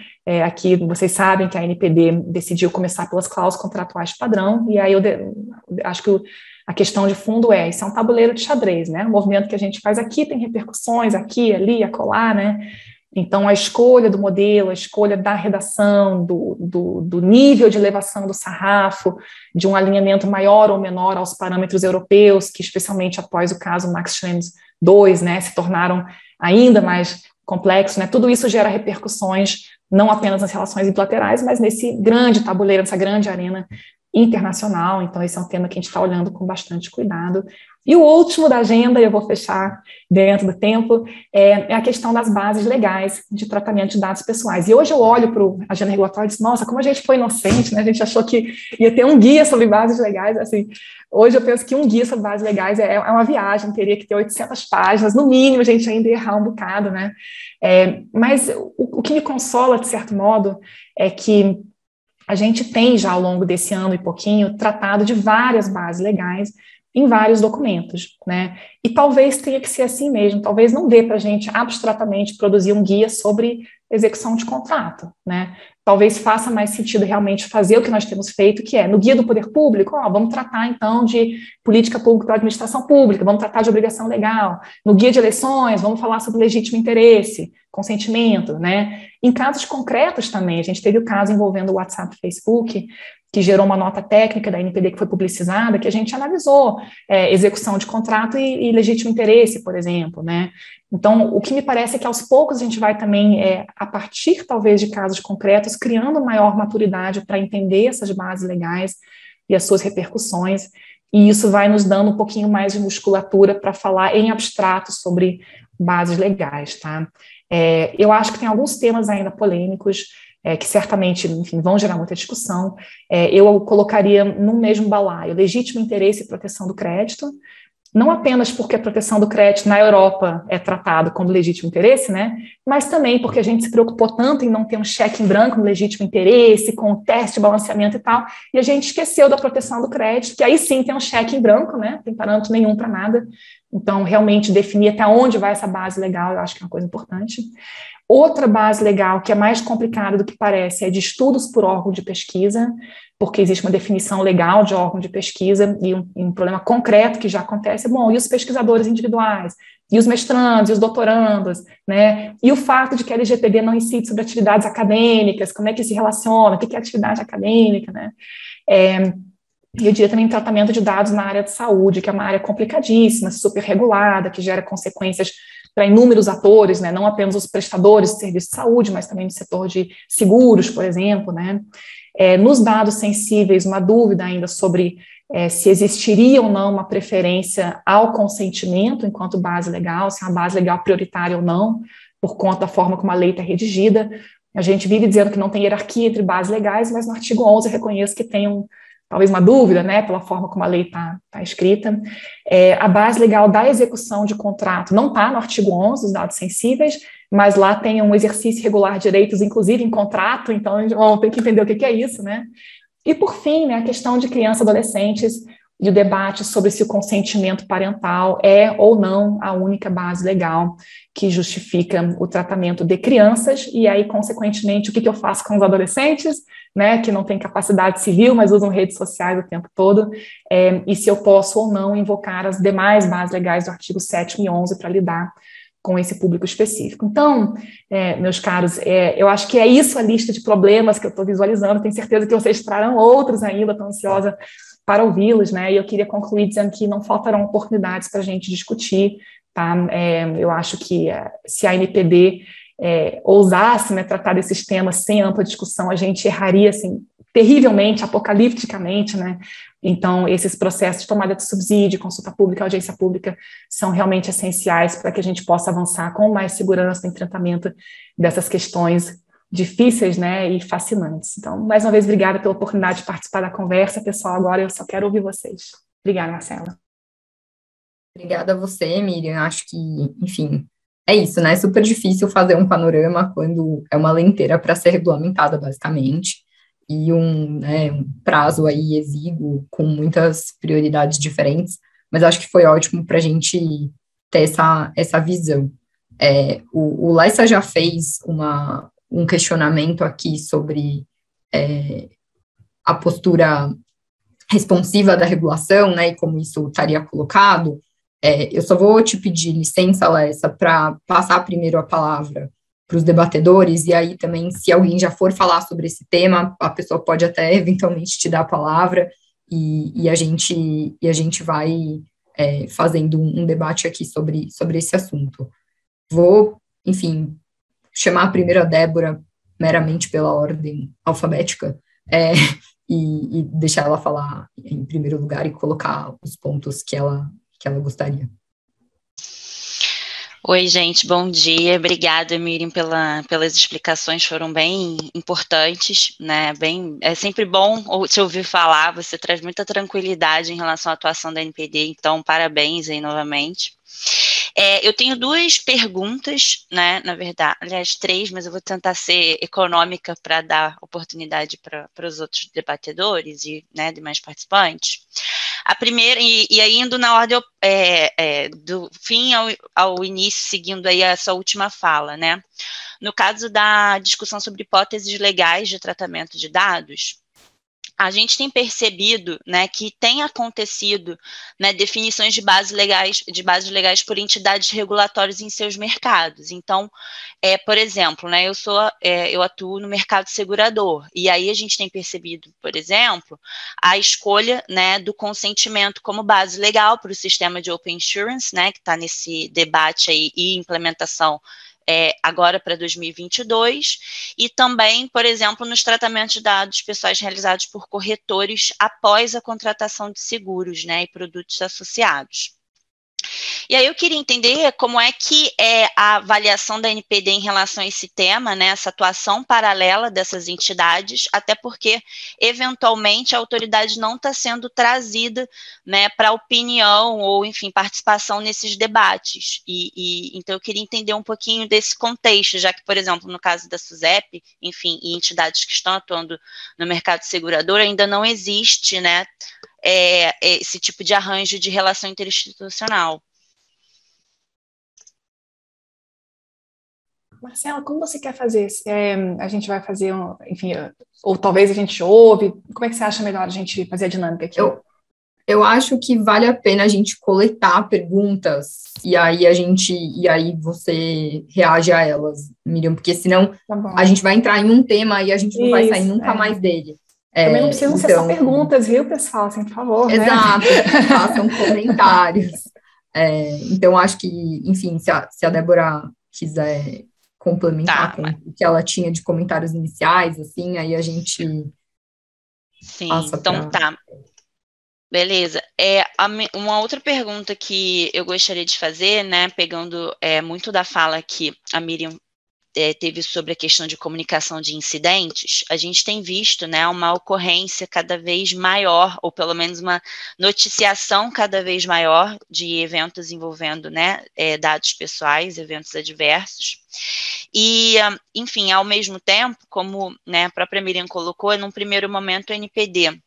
Aqui vocês sabem que a NPD decidiu começar pelas cláusulas contratuais padrão, e aí eu acho que a questão de fundo isso é um tabuleiro de xadrez, né? O movimento que a gente faz aqui tem repercussões aqui, ali, acolá, né? Então, a escolha do modelo, a escolha da redação, do nível de elevação do sarrafo, de um alinhamento maior ou menor aos parâmetros europeus, que especialmente após o caso Max Schrems II, né, se tornaram ainda mais complexos, né? Tudo isso gera repercussões não apenas nas relações bilaterais, mas nesse grande tabuleiro, nessa grande arena internacional. Então, esse é um tema que a gente está olhando com bastante cuidado. E o último da agenda, e eu vou fechar dentro do tempo, é a questão das bases legais de tratamento de dados pessoais. E hoje eu olho para a agenda regulatória e digo, nossa, como a gente foi inocente, né? A gente achou que ia ter um guia sobre bases legais, assim. Hoje eu penso que um guia sobre bases legais é uma viagem, teria que ter 800 páginas, no mínimo a gente ainda ia errar um bocado, né? Mas o que me consola, de certo modo, é que a gente tem já ao longo desse ano e pouquinho tratado de várias bases legais em vários documentos, né? E talvez tenha que ser assim mesmo, talvez não dê para a gente abstratamente produzir um guia sobre execução de contrato, né? Talvez faça mais sentido realmente fazer o que nós temos feito, que é, no Guia do Poder Público, vamos tratar então de política pública da administração pública, vamos tratar de obrigação legal. No Guia de Eleições, vamos falar sobre legítimo interesse, consentimento, né? Em casos concretos também, a gente teve o caso envolvendo o WhatsApp e Facebook, que gerou uma nota técnica da NPD que foi publicizada, que a gente analisou execução de contrato e legítimo interesse, por exemplo, né? Então, o que me parece é que aos poucos a gente vai também, a partir talvez de casos concretos, criando maior maturidade para entender essas bases legais e as suas repercussões, e isso vai nos dando um pouquinho mais de musculatura para falar em abstrato sobre bases legais, tá? Eu acho que tem alguns temas ainda polêmicos, que certamente, enfim, vão gerar muita discussão. Eu colocaria no mesmo balaio legítimo interesse e proteção do crédito, não apenas porque a proteção do crédito na Europa é tratado como legítimo interesse, né, mas também porque a gente se preocupou tanto em não ter um cheque em branco no legítimo interesse, com o teste de balanceamento e tal, e a gente esqueceu da proteção do crédito, que aí sim tem um cheque em branco, né, não tem parâmetro nenhum para nada. Então, realmente definir até onde vai essa base legal, eu acho que é uma coisa importante. Outra base legal, que é mais complicada do que parece, é de estudos por órgão de pesquisa. porque existe uma definição legal de órgão de pesquisa e um problema concreto que já acontece. Bom, e os pesquisadores individuais? E os mestrandos, e os doutorandos, né? E o fato de que a LGPD não incide sobre atividades acadêmicas, como é que se relaciona, o que é atividade acadêmica, né? E eu diria também tratamento de dados na área de saúde, que é uma área complicadíssima, super regulada, que gera consequências para inúmeros atores, né? Não apenas os prestadores de serviço de saúde, mas também no setor de seguros, por exemplo, né? Nos dados sensíveis, uma dúvida ainda sobre se existiria ou não uma preferência ao consentimento enquanto base legal, se é uma base legal prioritária ou não, por conta da forma como a lei está redigida. A gente vive dizendo que não tem hierarquia entre bases legais, mas no artigo 11 eu reconheço que tem talvez uma dúvida, né, pela forma como a lei está escrita. A base legal da execução de contrato não está no artigo 11 dos dados sensíveis, mas lá tem um exercício regular de direitos, inclusive em contrato, então a gente tem que entender o que é isso, né? E, por fim, né, a questão de crianças e adolescentes e o debate sobre se o consentimento parental é ou não a única base legal que justifica o tratamento de crianças, e aí, consequentemente, o que eu faço com os adolescentes, né, que não têm capacidade civil, mas usam redes sociais o tempo todo, e se eu posso ou não invocar as demais bases legais do artigo 7º e 11 para lidar com esse público específico. Então, meus caros, eu acho que é isso a lista de problemas que eu estou visualizando, tenho certeza que vocês trarão outros ainda, estou ansiosa para ouvi-los, né, e eu queria concluir dizendo que não faltarão oportunidades para a gente discutir, tá? Eu acho que se a NPD ousasse, né, tratar desses temas sem ampla discussão, a gente erraria, assim, terrivelmente, apocalipticamente, né? Então, esses processos de tomada de subsídio, consulta pública, audiência pública, são realmente essenciais para que a gente possa avançar com mais segurança no enfrentamento dessas questões difíceis, né, e fascinantes. Então, mais uma vez, obrigada pela oportunidade de participar da conversa, pessoal. Agora eu só quero ouvir vocês. Obrigada, Marcela. Obrigada a você, Miriam. Acho que, enfim, é isso, né? É super difícil fazer um panorama quando é uma lei inteira para ser regulamentada, basicamente, e um prazo aí exíguo, com muitas prioridades diferentes, mas acho que foi ótimo para a gente ter essa visão. O Lessa já fez um questionamento aqui sobre a postura responsiva da regulação, né, e como isso estaria colocado. Eu só vou te pedir licença, Lessa, para passar primeiro a palavra para os debatedores, e aí também, se alguém já for falar sobre esse tema, a pessoa pode até eventualmente te dar a palavra, e a gente vai fazendo um debate aqui sobre esse assunto. Vou, enfim, chamar primeiro a Débora, meramente pela ordem alfabética, e deixar ela falar em primeiro lugar e colocar os pontos que ela gostaria. Oi, gente, bom dia. Obrigada, Miriam, pelas explicações, foram bem importantes, né? É sempre bom te ouvir falar, você traz muita tranquilidade em relação à atuação da NPD, então parabéns aí novamente. Eu tenho duas perguntas, né, na verdade, aliás, três, mas eu vou tentar ser econômica para dar oportunidade para os outros debatedores e, né, demais participantes. A primeira, e aí indo na ordem do fim ao início, seguindo aí a sua última fala, né? No caso da discussão sobre hipóteses legais de tratamento de dados, a gente tem percebido, né, que tem acontecido, né, definições de bases legais por entidades regulatórias em seus mercados. Então, por exemplo, né, eu atuo no mercado segurador, e aí a gente tem percebido, por exemplo, a escolha, né, do consentimento como base legal para o sistema de Open Insurance, né, que está nesse debate aí e implementação agora para 2022, e também, por exemplo, nos tratamentos de dados pessoais realizados por corretores após a contratação de seguros, né, e produtos associados. E aí eu queria entender como é que é a avaliação da NPD em relação a esse tema, né, essa atuação paralela dessas entidades, até porque, eventualmente, a autoridade não está sendo trazida, né, para opinião ou, enfim, participação nesses debates. Então, eu queria entender um pouquinho desse contexto, já que, por exemplo, no caso da SUSEP, enfim, e entidades que estão atuando no mercado segurador, ainda não existe, né, esse tipo de arranjo de relação interinstitucional. Marcela, como você quer fazer? A gente vai fazer, enfim, ou talvez a gente ouve, como é que você acha melhor a gente fazer a dinâmica aqui? Eu acho que vale a pena a gente coletar perguntas e aí você reage a elas, Miriam, porque senão a gente vai entrar em um tema e a gente não vai sair nunca mais dele. Também não precisam ser só perguntas, viu, pessoal? Assim, por favor, exato, né? Façam comentários. Então, acho que, enfim, se a Débora quiser complementar com o que ela tinha de comentários iniciais, assim, aí a gente passa tá. Beleza. Uma outra pergunta que eu gostaria de fazer, né, pegando muito da fala que a Miriam teve sobre a questão de comunicação de incidentes, a gente tem visto, né, uma ocorrência cada vez maior, ou pelo menos uma noticiação cada vez maior de eventos envolvendo, né, dados pessoais, eventos adversos. E, enfim, ao mesmo tempo, como, né, a própria Miriam colocou, num primeiro momento o NPD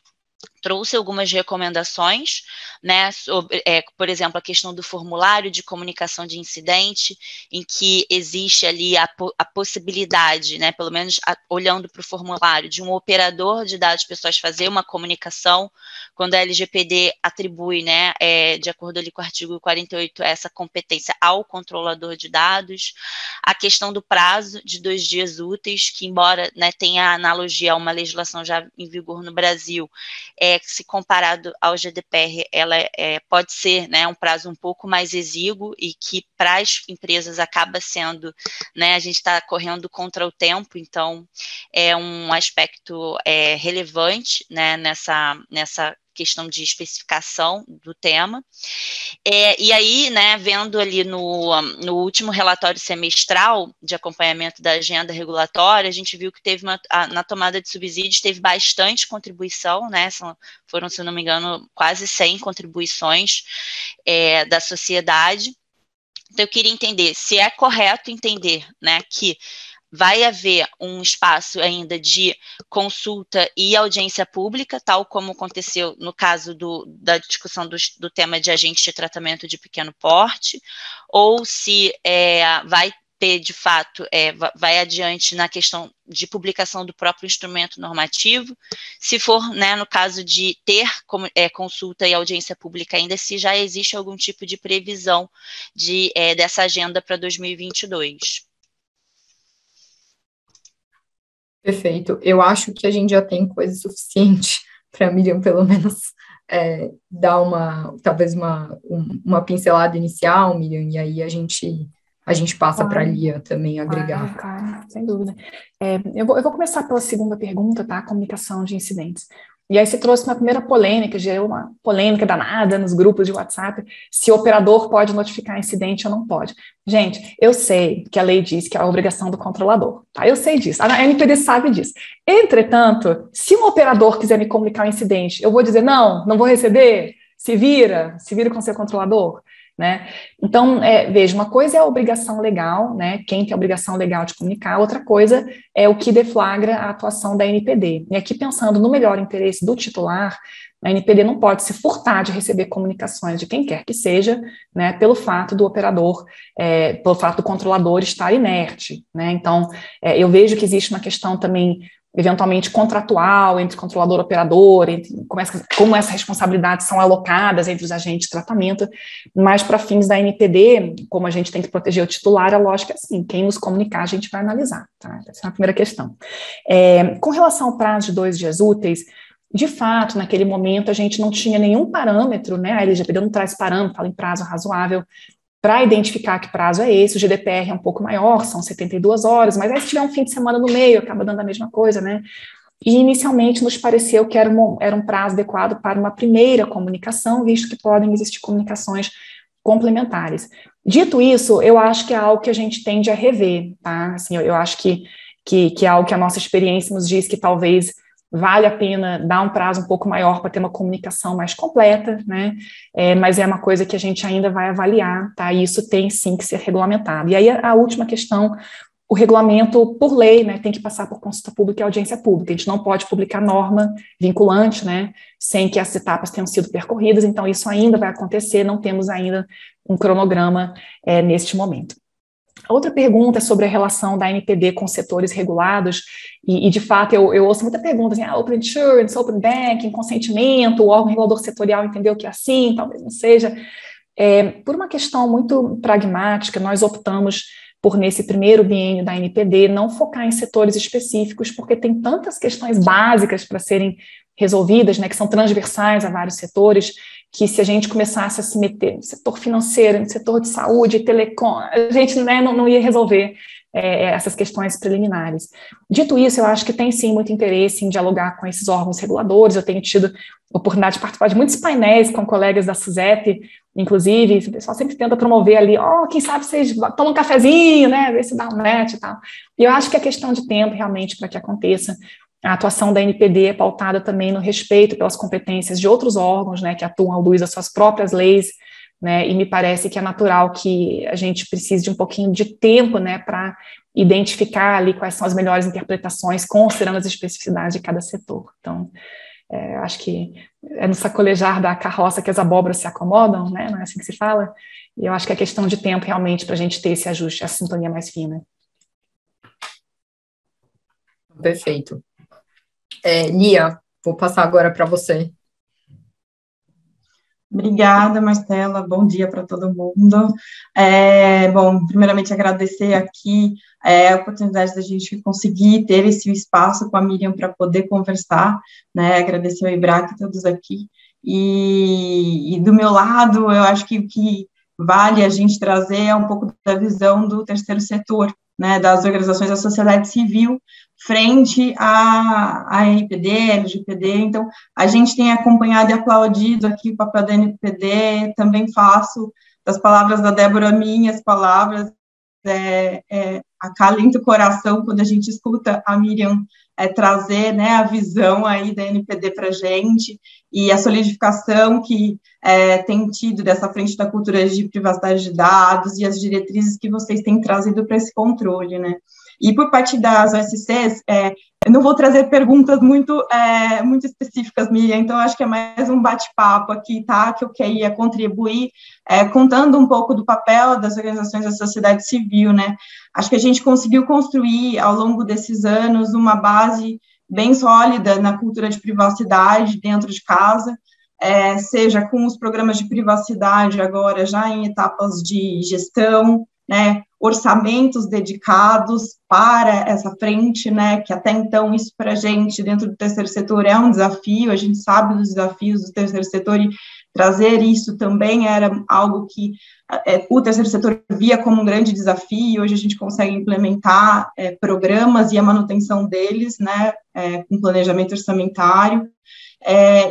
trouxe algumas recomendações, né, sobre, por exemplo, a questão do formulário de comunicação de incidente, em que existe ali a possibilidade, né, pelo menos olhando para o formulário, de um operador de dados pessoais fazer uma comunicação, quando a LGPD atribui, né, de acordo ali com o artigo 48, essa competência ao controlador de dados, a questão do prazo de 2 dias úteis, que embora, né, tenha analogia a uma legislação já em vigor no Brasil, se comparado ao GDPR, ela pode ser, né, um prazo um pouco mais exíguo e que para as empresas acaba sendo, né, a gente está correndo contra o tempo, então é um aspecto relevante, né, nessa questão de especificação do tema. E aí, né, vendo ali no último relatório semestral de acompanhamento da agenda regulatória, a gente viu que teve na tomada de subsídios teve bastante contribuição, né, foram, se não me engano, quase 100 contribuições da sociedade. Então, eu queria entender se é correto entender, né, que vai haver um espaço ainda de consulta e audiência pública, tal como aconteceu no caso da discussão do tema de agentes de tratamento de pequeno porte, ou se vai ter, de fato, vai adiante na questão de publicação do próprio instrumento normativo, se for, né, no caso de ter consulta e audiência pública ainda, se já existe algum tipo de previsão dessa agenda para 2022. Perfeito. Eu acho que a gente já tem coisa suficiente para a Miriam, pelo menos, dar talvez uma pincelada inicial, Miriam, e aí a gente passa para a Lia também agregar. Claro, sem dúvida. Eu vou começar pela segunda pergunta, tá? Comunicação de incidentes. E aí você trouxe uma primeira polêmica, gerou uma polêmica danada nos grupos de WhatsApp, se o operador pode notificar incidente ou não pode. Gente, eu sei que a lei diz que é a obrigação do controlador, tá? Eu sei disso, a NPD sabe disso. Entretanto, se um operador quiser me comunicar um incidente, eu vou dizer, não vou receber, se vira com seu controlador, né? Então, veja, uma coisa é a obrigação legal, né? Quem tem a obrigação legal de comunicar, outra coisa é o que deflagra a atuação da NPD. E aqui, pensando no melhor interesse do titular, a NPD não pode se furtar de receber comunicações de quem quer que seja, né, pelo fato do operador, pelo fato do controlador estar inerte, né? Então, eu vejo que existe uma questão também eventualmente contratual entre controlador e operador, como essas responsabilidades são alocadas entre os agentes de tratamento, mas para fins da NPD, como a gente tem que proteger o titular, a lógica é assim, quem nos comunicar a gente vai analisar, tá? Essa é a primeira questão. Com relação ao prazo de 2 dias úteis, de fato, naquele momento a gente não tinha nenhum parâmetro, né? A LGPD não traz parâmetro, fala em prazo razoável, para identificar que prazo é esse. O GDPR é um pouco maior, são 72 horas, mas aí se tiver um fim de semana no meio, acaba dando a mesma coisa, né? E inicialmente nos pareceu que era um prazo adequado para uma primeira comunicação, visto que podem existir comunicações complementares. Dito isso, eu acho que é algo que a gente tende a rever, tá? Assim, eu acho que é algo que a nossa experiência nos diz que talvez vale a pena dar um prazo um pouco maior para ter uma comunicação mais completa, né? Mas é uma coisa que a gente ainda vai avaliar, tá? E isso tem sim que ser regulamentado. E aí a última questão, o regulamento, por lei, né, tem que passar por consulta pública e audiência pública. A gente não pode publicar norma vinculante, né, sem que essas etapas tenham sido percorridas, então isso ainda vai acontecer, não temos ainda um cronograma neste momento. A outra pergunta é sobre a relação da NPD com setores regulados, e de fato eu ouço muita pergunta, assim, Open Insurance, Open Banking, consentimento, o órgão regulador setorial entendeu que é assim, talvez não seja. Por uma questão muito pragmática, nós optamos por, nesse primeiro biênio da NPD, não focar em setores específicos, porque tem tantas questões básicas para serem resolvidas, né, que são transversais a vários setores, que se a gente começasse a se meter no setor financeiro, no setor de saúde, telecom, a gente, né, não ia resolver essas questões preliminares. Dito isso, eu acho que tem sim muito interesse em dialogar com esses órgãos reguladores. Eu tenho tido a oportunidade de participar de muitos painéis com colegas da SUSEP, inclusive, o pessoal sempre tenta promover ali, quem sabe vocês tomam um cafezinho, né, ver se dá um match e tal. E eu acho que é questão de tempo, realmente, para que aconteça. A atuação da NPD é pautada também no respeito pelas competências de outros órgãos, né, que atuam à luz das suas próprias leis, né, e me parece que é natural que a gente precise de um pouquinho de tempo, né, para identificar ali quais são as melhores interpretações, considerando as especificidades de cada setor. Então, acho que é no sacolejar da carroça que as abóboras se acomodam, né, não é assim que se fala? E eu acho que é questão de tempo, realmente, para a gente ter esse ajuste, essa sintonia mais fina. Perfeito. Lia, vou passar agora para você. Obrigada, Marcela, bom dia para todo mundo. Bom, primeiramente agradecer aqui a oportunidade da gente conseguir ter esse espaço com a Miriam para poder conversar, né, agradecer ao IBRAC e todos aqui, e do meu lado, eu acho que o que vale a gente trazer é um pouco da visão do terceiro setor, né, das organizações da sociedade civil, frente à NPD, LGPD. Então, a gente tem acompanhado e aplaudido aqui o papel da NPD, também faço das palavras da Débora minhas palavras, acalenta o coração quando a gente escuta a Miriam trazer, né, a visão aí da NPD para a gente, e a solidificação que tem tido dessa frente da cultura de privacidade de dados e as diretrizes que vocês têm trazido para esse controle, né. E por parte das OSCs, eu não vou trazer perguntas muito específicas, Miriam, então acho que é mais um bate-papo aqui, tá, que eu queria contribuir, contando um pouco do papel das organizações da sociedade civil, né. Acho que a gente conseguiu construir, ao longo desses anos, uma base bem sólida na cultura de privacidade dentro de casa, seja com os programas de privacidade agora já em etapas de gestão, né, orçamentos dedicados para essa frente, né, que até então isso para a gente, dentro do terceiro setor, é um desafio, a gente sabe dos desafios do terceiro setor, e trazer isso também era algo que o terceiro setor via como um grande desafio. Hoje a gente consegue implementar programas e a manutenção deles, né, com planejamento orçamentário,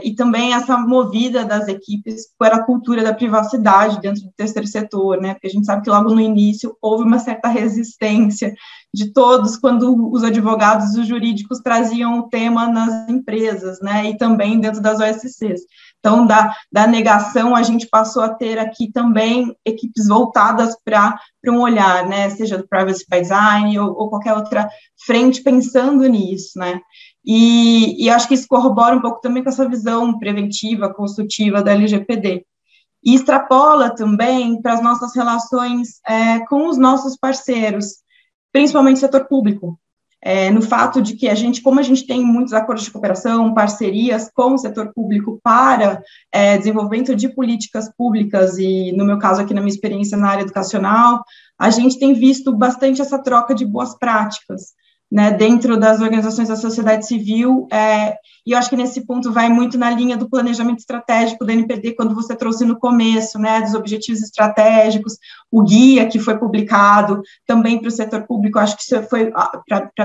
e também essa movida das equipes para a cultura da privacidade dentro do terceiro setor, né, porque a gente sabe que logo no início houve uma certa resistência de todos quando os advogados e os jurídicos traziam o tema nas empresas, né, e também dentro das OSCs. Então, da negação, a gente passou a ter aqui também equipes voltadas para um olhar, né, seja do Privacy by Design ou qualquer outra frente pensando nisso, né. E acho que isso corrobora um pouco também com essa visão preventiva, construtiva da LGPD. E extrapola também para as nossas relações com os nossos parceiros, principalmente setor público, no fato de que como a gente tem muitos acordos de cooperação, parcerias com o setor público para desenvolvimento de políticas públicas, e no meu caso aqui na minha experiência na área educacional, a gente tem visto bastante essa troca de boas práticas, né, dentro das organizações da sociedade civil, e eu acho que nesse ponto vai muito na linha do planejamento estratégico da NPD, quando você trouxe no começo, né, dos objetivos estratégicos, o guia que foi publicado também para o setor público. Acho que isso foi,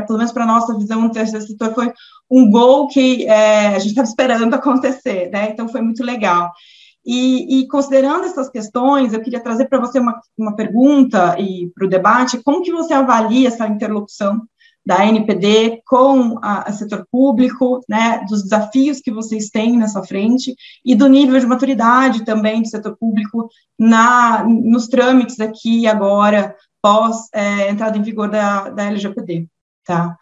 pelo menos para a nossa visão no terceiro setor, foi um gol que a gente estava esperando acontecer, né, então foi muito legal. E considerando essas questões, eu queria trazer para você uma pergunta e para o debate: como que você avalia essa interlocução da NPD com o setor público, né, dos desafios que vocês têm nessa frente e do nível de maturidade também do setor público nos trâmites aqui agora, pós entrada em vigor da LGPD, tá?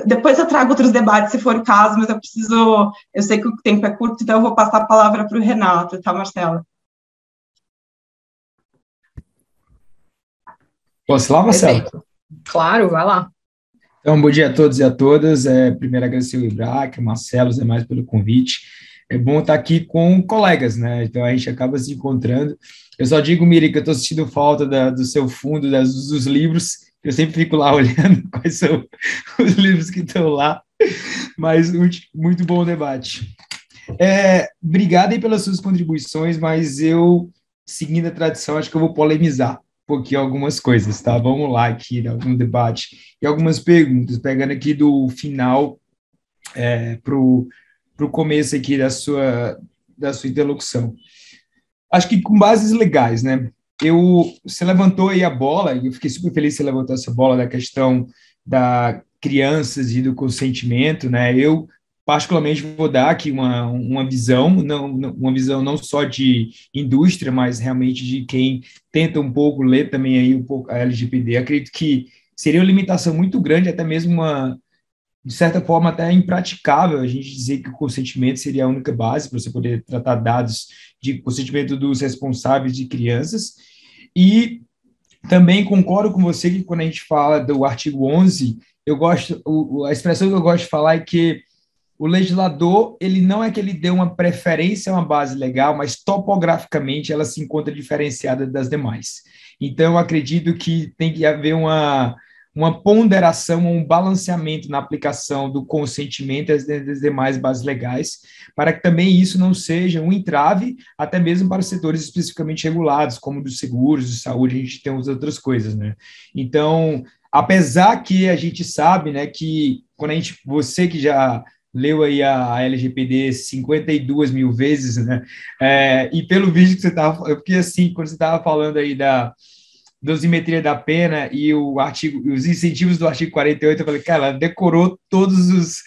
Depois eu trago outros debates, se for o caso, mas eu sei que o tempo é curto, então eu vou passar a palavra para o Renato, tá, Marcela? Posso ir lá, Marcelo? Perfeito. Claro, vai lá. Então, bom dia a todos e a todas. Primeiro, agradecer o Ibrac, o Marcelo, os demais pelo convite. É bom estar aqui com colegas, né? Então, a gente acaba se encontrando. Eu só digo, Miri, que eu estou sentindo falta do seu fundo, dos livros. Eu sempre fico lá olhando quais são os livros que estão lá. Mas muito bom o debate. Obrigado aí pelas suas contribuições, mas eu, seguindo a tradição, acho que eu vou polemizar um pouquinho algumas coisas, tá? Vamos lá aqui, né, no debate. E algumas perguntas, pegando aqui do final para o começo aqui da sua interlocução. Acho que com bases legais, né? Você levantou aí a bola, e eu fiquei super feliz que você levantou essa bola da questão da crianças e do consentimento, né? Eu, particularmente, vou dar aqui uma visão, uma visão não só de indústria, mas realmente de quem tenta um pouco ler também aí um pouco a LGPD. Acredito que seria uma limitação muito grande, até mesmo de certa forma, até impraticável a gente dizer que o consentimento seria a única base para você poder tratar dados de consentimento dos responsáveis de crianças. E também concordo com você que quando a gente fala do artigo 11, a expressão que eu gosto de falar é que o legislador, ele não é que ele dê uma preferência a uma base legal, mas topograficamente ela se encontra diferenciada das demais. Então, eu acredito que tem que haver uma ponderação, um balanceamento na aplicação do consentimento das demais bases legais, para que também isso não seja um entrave, até mesmo para setores especificamente regulados, como dos seguros, de saúde, a gente tem outras coisas, né? Então, apesar que a gente sabe, né, que você que já leu aí a LGPD 52 mil vezes, né? E pelo vídeo que você estava... Eu fiquei assim, quando você estava falando aí da dosimetria da pena e os incentivos do artigo 48, eu falei, cara, ela decorou todos os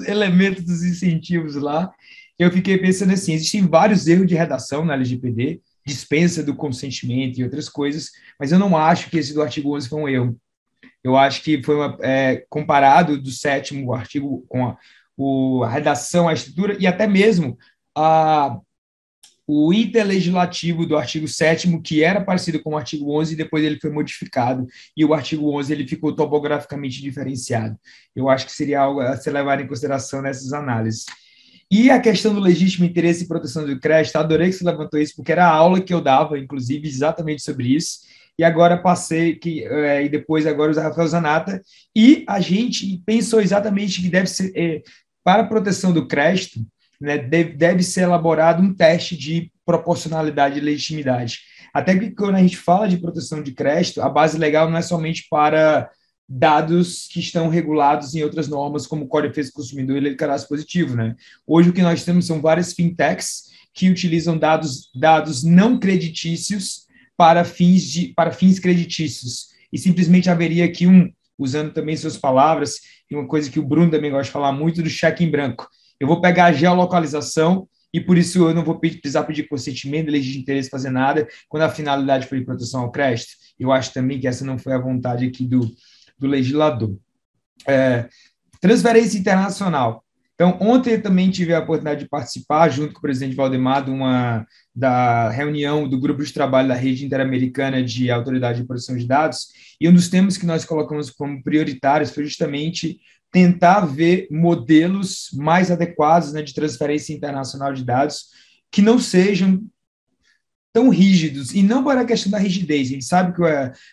elementos dos incentivos lá. Eu fiquei pensando assim, existem vários erros de redação na LGPD, dispensa do consentimento e outras coisas, mas eu não acho que esse do artigo 11 foi um erro. Eu acho que foi comparado do 7º artigo com a redação, a estrutura e até mesmo o interlegislativo do artigo 7º, que era parecido com o artigo 11, e depois ele foi modificado, e o artigo 11 ele ficou topograficamente diferenciado. Eu acho que seria algo a se levar em consideração nessas análises. E a questão do legítimo interesse e proteção do crédito, adorei que você levantou isso, porque era a aula que eu dava, inclusive, exatamente sobre isso, e agora passei, e depois agora o Rafael Zanata, e a gente pensou exatamente que deve ser, para a proteção do crédito, né, deve ser elaborado um teste de proporcionalidade e legitimidade. Até que quando a gente fala de proteção de crédito, a base legal não é somente para dados que estão regulados em outras normas, como o Código de Defesa do Consumidor e Lei de Caráter Positivo, né? Hoje o que nós temos são várias fintechs que utilizam dados não creditícios para fins creditícios. E simplesmente haveria aqui usando também suas palavras, e uma coisa que o Bruno também gosta de falar muito, do cheque em branco. Eu vou pegar a geolocalização e, por isso, eu não vou precisar pedir consentimento, legítimo interesse, fazer nada, quando a finalidade for de proteção ao crédito. Eu acho também que essa não foi a vontade aqui do legislador. Transferência internacional. Então, ontem eu também tive a oportunidade de participar, junto com o presidente Valdemar, da reunião do Grupo de Trabalho da Rede Interamericana de Autoridade de Proteção de Dados, e um dos temas que nós colocamos como prioritários foi justamente tentar ver modelos mais adequados, né, de transferência internacional de dados que não sejam tão rígidos, e não para a questão da rigidez. A gente sabe que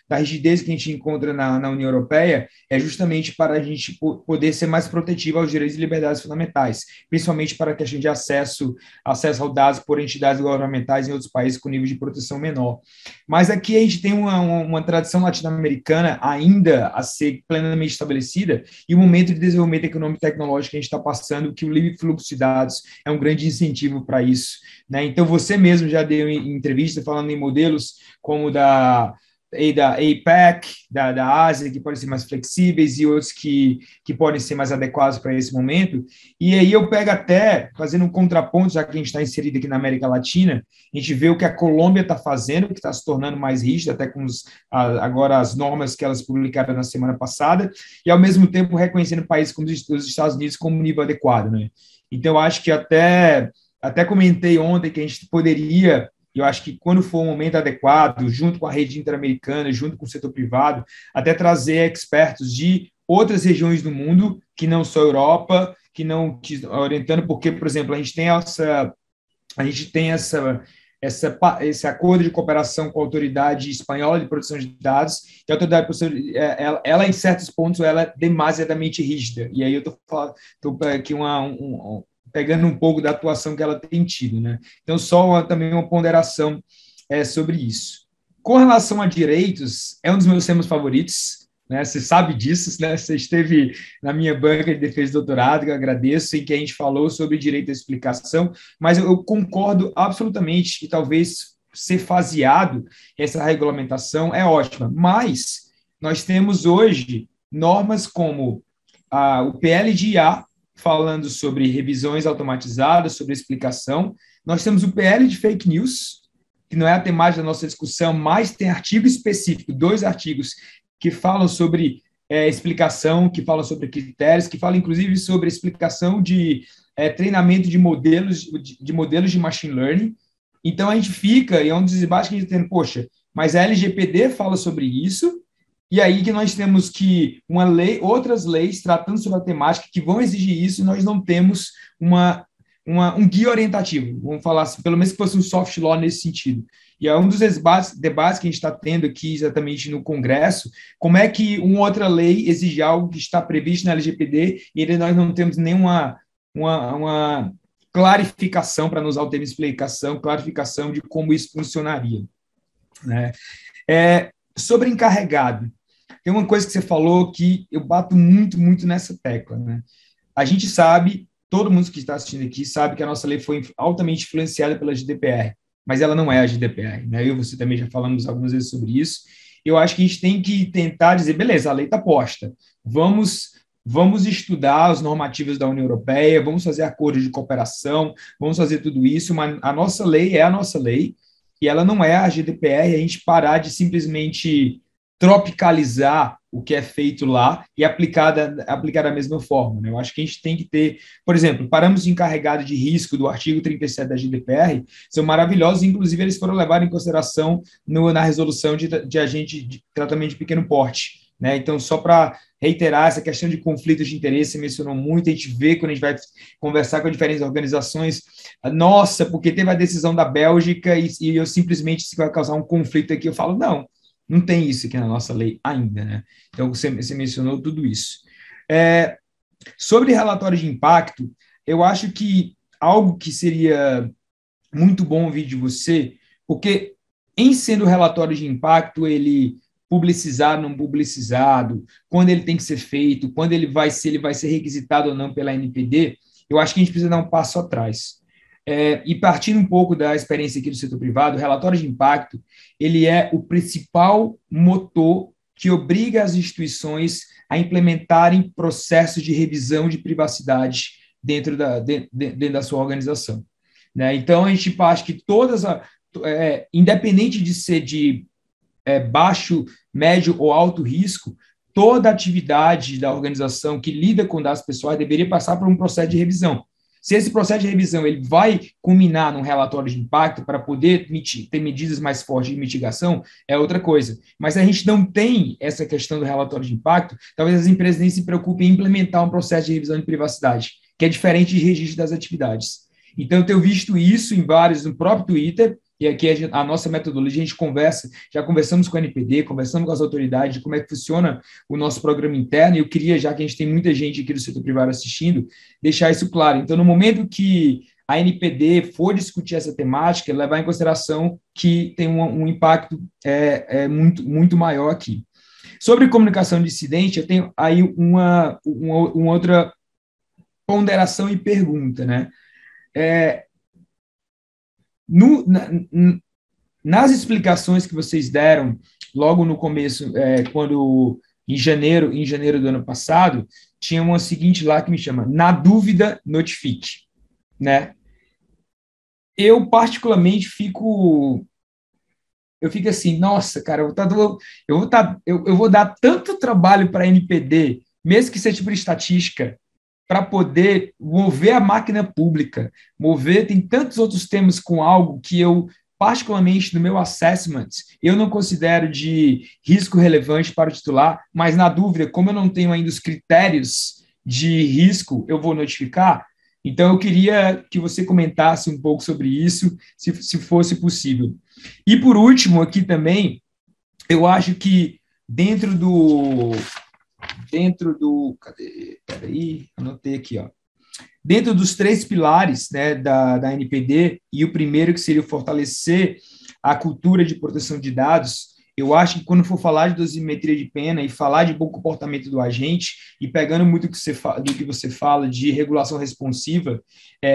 da rigidez que a gente encontra na União Europeia é justamente para a gente poder ser mais protetivo aos direitos e liberdades fundamentais, principalmente para a questão de acesso aos dados por entidades governamentais em outros países com nível de proteção menor. Mas aqui a gente tem uma tradição latino-americana ainda a ser plenamente estabelecida, e o momento de desenvolvimento econômico e tecnológico que a gente está passando, que o livre fluxo de dados é um grande incentivo para isso, né? Então, você mesmo já deu entrevista falando em modelos como da APEC, da Ásia, que podem ser mais flexíveis, e outros que podem ser mais adequados para esse momento. E aí eu pego até, fazendo um contraponto, já que a gente está inserido aqui na América Latina, a gente vê o que a Colômbia está fazendo, que está se tornando mais rígida, até com agora as normas que elas publicaram na semana passada, e ao mesmo tempo reconhecendo países como os Estados Unidos como nível adequado, né? Então, eu acho que até comentei ontem que a gente poderia e eu acho que quando for o momento adequado, junto com a rede interamericana, junto com o setor privado, até trazer expertos de outras regiões do mundo, que não só a Europa, orientando, porque, por exemplo, a gente tem esse acordo de cooperação com a Autoridade Espanhola de Proteção de Dados, que a Autoridade de Proteção, ela em certos pontos, ela é demasiadamente rígida, e aí eu estou aqui pegando um pouco da atuação que ela tem tido, né? Então, também uma ponderação sobre isso. Com relação a direitos, é um dos meus temas favoritos, né? Você sabe disso, né? Você esteve na minha banca de defesa de doutorado, que eu agradeço, em que a gente falou sobre direito à explicação, mas eu concordo absolutamente que talvez ser faseado essa regulamentação é ótima, mas nós temos hoje normas como o PL de IA, falando sobre revisões automatizadas, sobre explicação. Nós temos o PL de fake news, que não é a temática da nossa discussão, mas tem artigo específico, 2 artigos, que falam sobre explicação, que falam sobre critérios, que falam, inclusive, sobre explicação de treinamento de modelos de machine learning. Então, a gente fica, e é um dos debates que a gente tem, poxa, mas a LGPD fala sobre isso, e aí que nós temos que outras leis tratando sobre a temática que vão exigir isso, e nós não temos um guia orientativo, vamos falar assim, pelo menos que fosse um soft law nesse sentido. E é um dos debates que a gente está tendo aqui exatamente no Congresso, como é que uma outra lei exige algo que está previsto na LGPD e nós não temos nenhuma uma clarificação, para não usar o termo explicação, clarificação de como isso funcionaria, né? Sobre encarregado, tem uma coisa que você falou que eu bato muito, muito nessa tecla, né? A gente sabe, todo mundo que está assistindo aqui sabe que a nossa lei foi altamente influenciada pela GDPR, mas ela não é a GDPR, né? Eu e você também já falamos algumas vezes sobre isso. Eu acho que a gente tem que tentar dizer, beleza, a lei está posta, vamos estudar as normativas da União Europeia, vamos fazer acordos de cooperação, vamos fazer tudo isso, mas a nossa lei é a nossa lei, e ela não é a GDPR, a gente parar de simplesmente tropicalizar o que é feito lá e aplicar da mesma forma, né? Eu acho que a gente tem que ter, por exemplo, parâmetros de encarregado de risco do artigo 37 da GDPR são maravilhosos, inclusive eles foram levados em consideração na resolução de agente de tratamento de pequeno porte, né? Então, só para reiterar, essa questão de conflitos de interesse, você mencionou muito, a gente vê quando a gente vai conversar com diferentes organizações, nossa, porque teve a decisão da Bélgica e eu simplesmente, se vai causar um conflito aqui, eu falo, não tem isso aqui na nossa lei ainda, né? Então, você mencionou tudo isso. Sobre relatório de impacto, eu acho que algo que seria muito bom ouvir de você, porque em sendo relatório de impacto, ele publicizado, não publicizado, quando ele tem que ser feito, quando ele vai ser requisitado ou não pela NPD, eu acho que a gente precisa dar um passo atrás. E partindo um pouco da experiência aqui do setor privado, o relatório de impacto, ele é o principal motor que obriga as instituições a implementarem processos de revisão de privacidade dentro da sua organização, né? Então, a gente acha que independente de ser de baixo, médio ou alto risco, toda atividade da organização que lida com dados pessoais deveria passar por um processo de revisão. Se esse processo de revisão ele vai culminar num relatório de impacto para poder ter medidas mais fortes de mitigação, é outra coisa. Mas a gente não tem essa questão do relatório de impacto, talvez as empresas nem se preocupem em implementar um processo de revisão de privacidade, que é diferente de registro das atividades. Então, eu tenho visto isso em vários, no próprio Twitter, e aqui a nossa metodologia, a gente já conversamos com a NPD, conversamos com as autoridades de como é que funciona o nosso programa interno, e eu queria, já que a gente tem muita gente aqui do setor privado assistindo, deixar isso claro. Então, no momento que a NPD for discutir essa temática, levar em consideração que tem um impacto muito, muito maior aqui. Sobre comunicação de incidente, eu tenho aí uma outra ponderação e pergunta, né? Nas explicações que vocês deram logo no começo, quando em janeiro do ano passado, tinha uma seguinte lá que me chama, na dúvida, notifique, né? Eu particularmente fico assim, nossa, cara, eu vou dar tanto trabalho para a NPD, mesmo que seja por estatística, para poder mover a máquina pública, tem tantos outros temas com algo que eu particularmente no meu assessment, eu não considero de risco relevante para o titular, mas na dúvida, como eu não tenho ainda os critérios de risco, eu vou notificar. Então, eu queria que você comentasse um pouco sobre isso, se fosse possível. E, por último, aqui também, eu acho que dentro do cadê? Peraí, anotei aqui, ó. Dentro dos 3 pilares, né, da NPD, e o primeiro que seria fortalecer a cultura de proteção de dados, eu acho que quando for falar de dosimetria de pena e falar de bom comportamento do agente, e pegando muito do que você fala de regulação responsiva,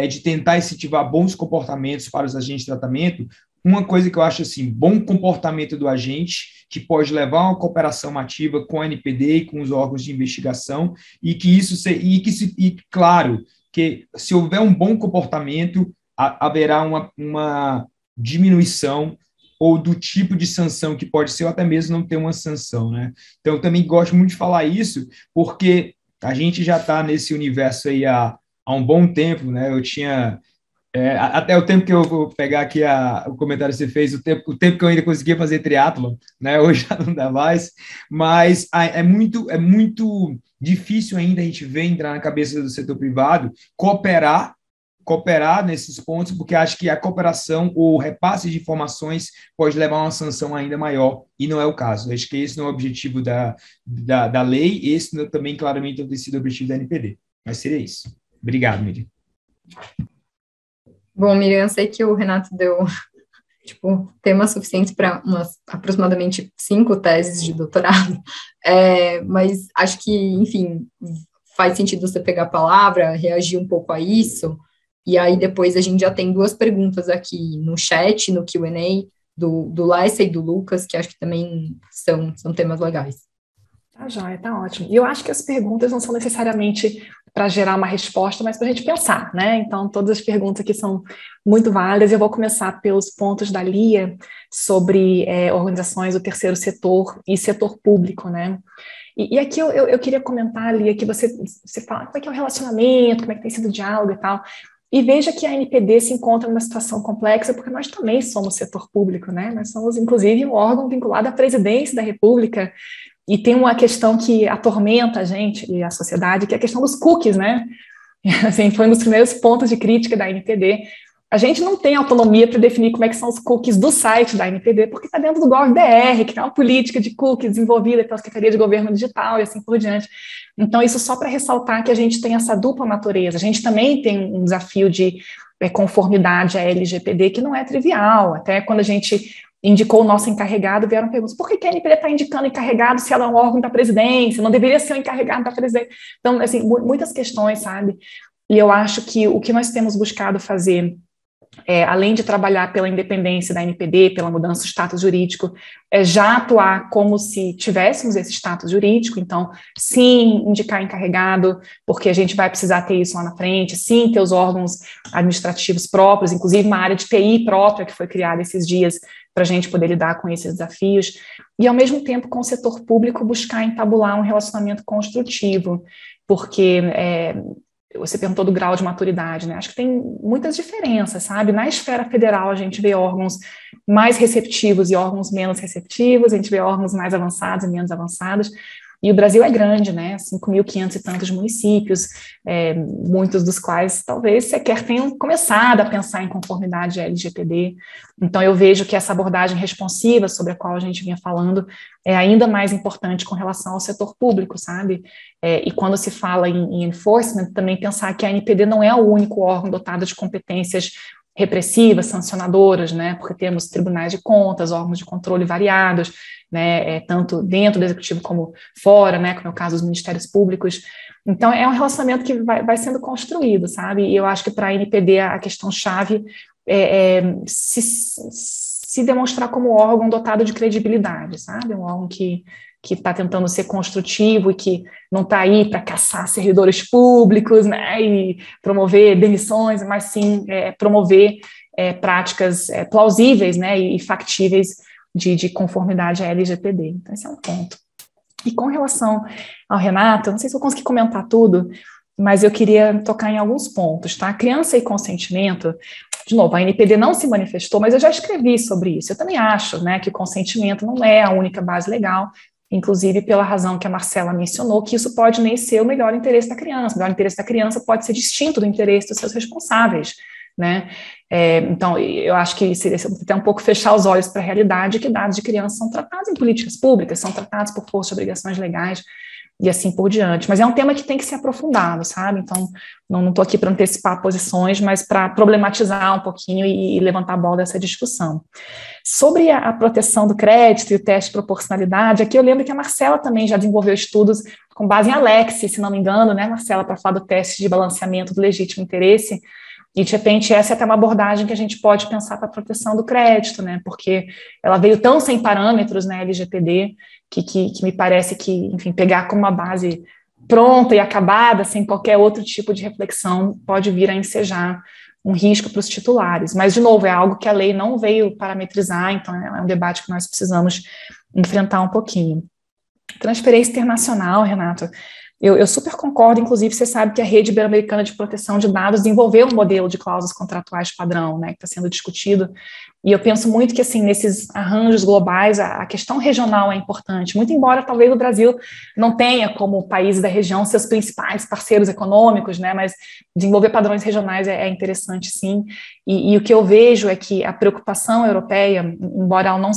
de tentar incentivar bons comportamentos para os agentes de tratamento, uma coisa que eu acho assim, bom comportamento do agente, que pode levar a uma cooperação ativa com a NPD e com os órgãos de investigação, e que isso claro, que se houver um bom comportamento, haverá uma diminuição ou do tipo de sanção que pode ser, ou até mesmo não ter uma sanção, né? Então, eu também gosto muito de falar isso, porque a gente já está nesse universo aí há um bom tempo, né? Eu tinha... até o tempo que eu vou pegar aqui o comentário que você fez, o tempo que eu ainda conseguia fazer triatlon, né? Hoje já não dá mais, mas é muito difícil ainda a gente ver entrar na cabeça do setor privado, cooperar nesses pontos, porque acho que a cooperação ou repasse de informações pode levar a uma sanção ainda maior, e não é o caso. Acho que esse não é o objetivo da lei, esse também claramente não tem sido o objetivo da NPD, mas seria isso. Obrigado, Miriam. Bom, Miriam, eu sei que o Renato deu, temas suficientes para aproximadamente 5 teses de doutorado, mas acho que, enfim, faz sentido você pegar a palavra, reagir um pouco a isso, e aí depois a gente já tem 2 perguntas aqui no chat, no Q&A, do Laissa e do Lucas, que acho que também são temas legais. Tá joia, tá ótimo. E eu acho que as perguntas não são necessariamente para gerar uma resposta, mas para a gente pensar, né? Então, todas as perguntas aqui são muito válidas. Eu vou começar pelos pontos da Lia sobre organizações do terceiro setor e setor público, né? E aqui eu queria comentar, Lia, que você fala como é que é o relacionamento, como é que tem sido o diálogo e tal. E veja que a NPD se encontra numa situação complexa, porque nós também somos setor público, né? Nós somos, inclusive, um órgão vinculado à presidência da República. E tem uma questão que atormenta a gente e a sociedade, que é a questão dos cookies, né? Assim, foi um dos primeiros pontos de crítica da NPD. A gente não tem autonomia para definir como é que são os cookies do site da NPD, porque está dentro do GovBR, que tem uma política de cookies desenvolvida pela Secretaria de Governo Digital e assim por diante. Então, isso só para ressaltar que a gente tem essa dupla natureza. A gente também tem um desafio de conformidade à LGPD, que não é trivial. Até quando a gente indicou o nosso encarregado, vieram perguntas, por que a NPD está indicando encarregado se ela é um órgão da presidência? Não deveria ser um encarregado da presidência? Então, assim, muitas questões, sabe? E eu acho que o que nós temos buscado fazer, além de trabalhar pela independência da NPD, pela mudança do status jurídico, é já atuar como se tivéssemos esse status jurídico. Então, sim, indicar encarregado, porque a gente vai precisar ter isso lá na frente, sim, ter os órgãos administrativos próprios, inclusive uma área de TI própria que foi criada esses dias para a gente poder lidar com esses desafios, e ao mesmo tempo com o setor público buscar entabular um relacionamento construtivo, porque você perguntou do grau de maturidade, né? Acho que tem muitas diferenças, sabe? Na esfera federal, a gente vê órgãos mais receptivos e órgãos menos receptivos, a gente vê órgãos mais avançados e menos avançados, e o Brasil é grande, né? 5.500 e tantos municípios, muitos dos quais talvez sequer tenham começado a pensar em conformidade à LGPD. Então, eu vejo que essa abordagem responsiva sobre a qual a gente vinha falando é ainda mais importante com relação ao setor público, sabe? E quando se fala em enforcement, também pensar que a NPD não é o único órgão dotado de competências repressivas, sancionadoras, né? Porque temos tribunais de contas, órgãos de controle variados, né? Tanto dentro do executivo como fora, né? Como é o caso dos ministérios públicos. Então, é um relacionamento que vai sendo construído, sabe? E eu acho que para a NPD a questão-chave se demonstrar como órgão dotado de credibilidade, sabe? Um órgão que está tentando ser construtivo e que não está aí para caçar servidores públicos, né, e promover demissões, mas sim promover práticas plausíveis, né, e factíveis de conformidade à LGPD. Então, esse é um ponto. E com relação ao Renato, eu não sei se eu consegui comentar tudo, mas eu queria tocar em alguns pontos, tá? Criança e consentimento, De novo, a NPD não se manifestou, mas eu já escrevi sobre isso. Eu também acho, né, que o consentimento não é a única base legal, inclusive pela razão que a Marcela mencionou, que isso pode nem ser o melhor interesse da criança. O melhor interesse da criança pode ser distinto do interesse dos seus responsáveis, né? Então, eu acho que seria até um pouco fechar os olhos para a realidade que dados de criança são tratados em políticas públicas, são tratados por força de obrigações legais e assim por diante. Mas é um tema que tem que ser aprofundado, sabe? Então, não estou aqui para antecipar posições, mas para problematizar um pouquinho e levantar a bola dessa discussão. Sobre a proteção do crédito e o teste de proporcionalidade, aqui eu lembro que a Marcela também já desenvolveu estudos com base em Alex, se não me engano, né, Marcela, para falar do teste de balanceamento do legítimo interesse. E, de repente, essa é até uma abordagem que a gente pode pensar para a proteção do crédito, né? Porque ela veio tão sem parâmetros na LGPD que me parece que, enfim, pegar como uma base pronta e acabada, sem qualquer outro tipo de reflexão, pode vir a ensejar um risco para os titulares. Mas, de novo, é algo que a lei não veio parametrizar, então é um debate que nós precisamos enfrentar um pouquinho. Transferência internacional, Renato. Eu super concordo, inclusive você sabe que a Rede Ibero-Americana de Proteção de Dados desenvolveu um modelo de cláusulas contratuais padrão, né, que está sendo discutido, e eu penso muito que, assim, nesses arranjos globais, a questão regional é importante, muito embora talvez o Brasil não tenha como país da região seus principais parceiros econômicos, né, mas desenvolver padrões regionais é interessante, sim, e o que eu vejo é que a preocupação europeia, embora ela não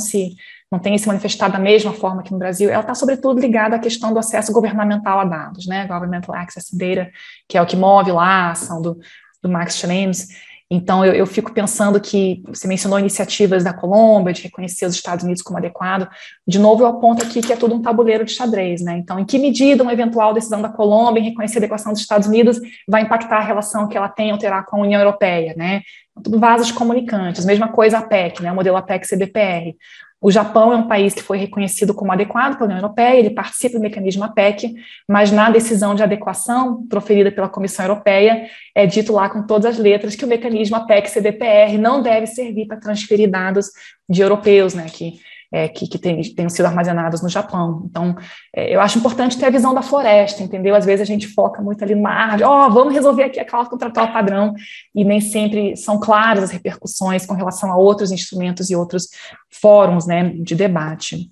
tenha se manifestado da mesma forma que no Brasil, ela está sobretudo ligada à questão do acesso governamental a dados, né, Governmental Access Data, que é o que move lá a ação do Max Schrems. Então, eu fico pensando que, você mencionou iniciativas da Colômbia, de reconhecer os Estados Unidos como adequado, de novo eu aponto aqui que é tudo um tabuleiro de xadrez, né, então em que medida uma eventual decisão da Colômbia em reconhecer a adequação dos Estados Unidos vai impactar a relação que ela tem ou terá com a União Europeia, né, tudo vasos comunicantes, mesma coisa a APEC, né, o modelo APEC-CBPR. O Japão é um país que foi reconhecido como adequado pela União Europeia, ele participa do mecanismo APEC, mas na decisão de adequação proferida pela Comissão Europeia, é dito lá com todas as letras que o mecanismo APEC-CBPR não deve servir para transferir dados de europeus, né, que tenham sido armazenados no Japão. Então, eu acho importante ter a visão da floresta, entendeu? Às vezes a gente foca muito ali numa árvore, vamos resolver aqui a cláusula contratual padrão, e nem sempre são claras as repercussões com relação a outros instrumentos e outros fóruns, né, de debate.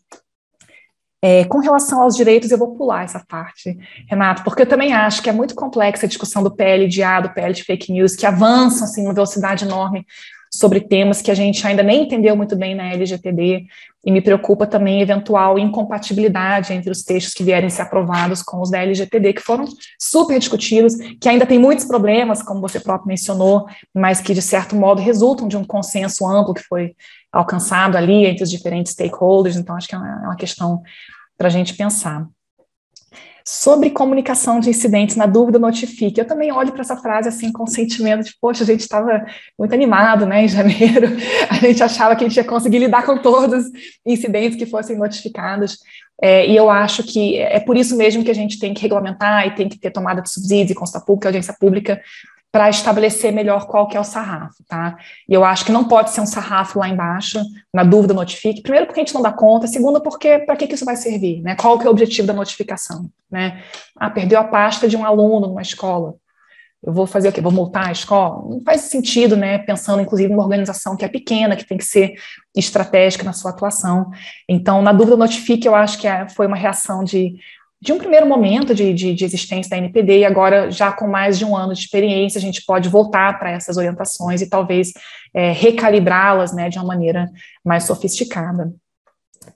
Com relação aos direitos, eu vou pular essa parte, Renato, porque eu também acho que é muito complexa a discussão do PL de A, do PL de fake news, que avançam assim, uma velocidade enorme sobre temas que a gente ainda nem entendeu muito bem na LGPD, e me preocupa também a eventual incompatibilidade entre os textos que vierem ser aprovados com os da LGPD, que foram super discutidos, que ainda tem muitos problemas, como você próprio mencionou, mas que, de certo modo, resultam de um consenso amplo que foi alcançado ali entre os diferentes stakeholders, então acho que é uma questão para a gente pensar. Sobre comunicação de incidentes, na dúvida, notifique. Eu também olho para essa frase assim com o sentimento de, poxa, a gente estava muito animado, né, em janeiro, a gente achava que a gente ia conseguir lidar com todos os incidentes que fossem notificados, e eu acho que é por isso mesmo que a gente tem que regulamentar e tem que ter tomada de subsídios e consulta pública, audiência pública, para estabelecer melhor qual que é o sarrafo, tá? E eu acho que não pode ser um sarrafo lá embaixo, na dúvida notifique, primeiro porque a gente não dá conta, segundo porque para que isso vai servir, né? Qual que é o objetivo da notificação, né? Perdeu a pasta de um aluno numa escola, eu vou fazer o quê? Vou multar a escola? Não faz sentido, né? Pensando, inclusive, numa organização que é pequena, que tem que ser estratégica na sua atuação. Então, na dúvida notifique, eu acho que foi uma reação de um primeiro momento de existência da NPD, e agora, já com mais de um ano de experiência, a gente pode voltar para essas orientações e talvez recalibrá-las, né, de uma maneira mais sofisticada.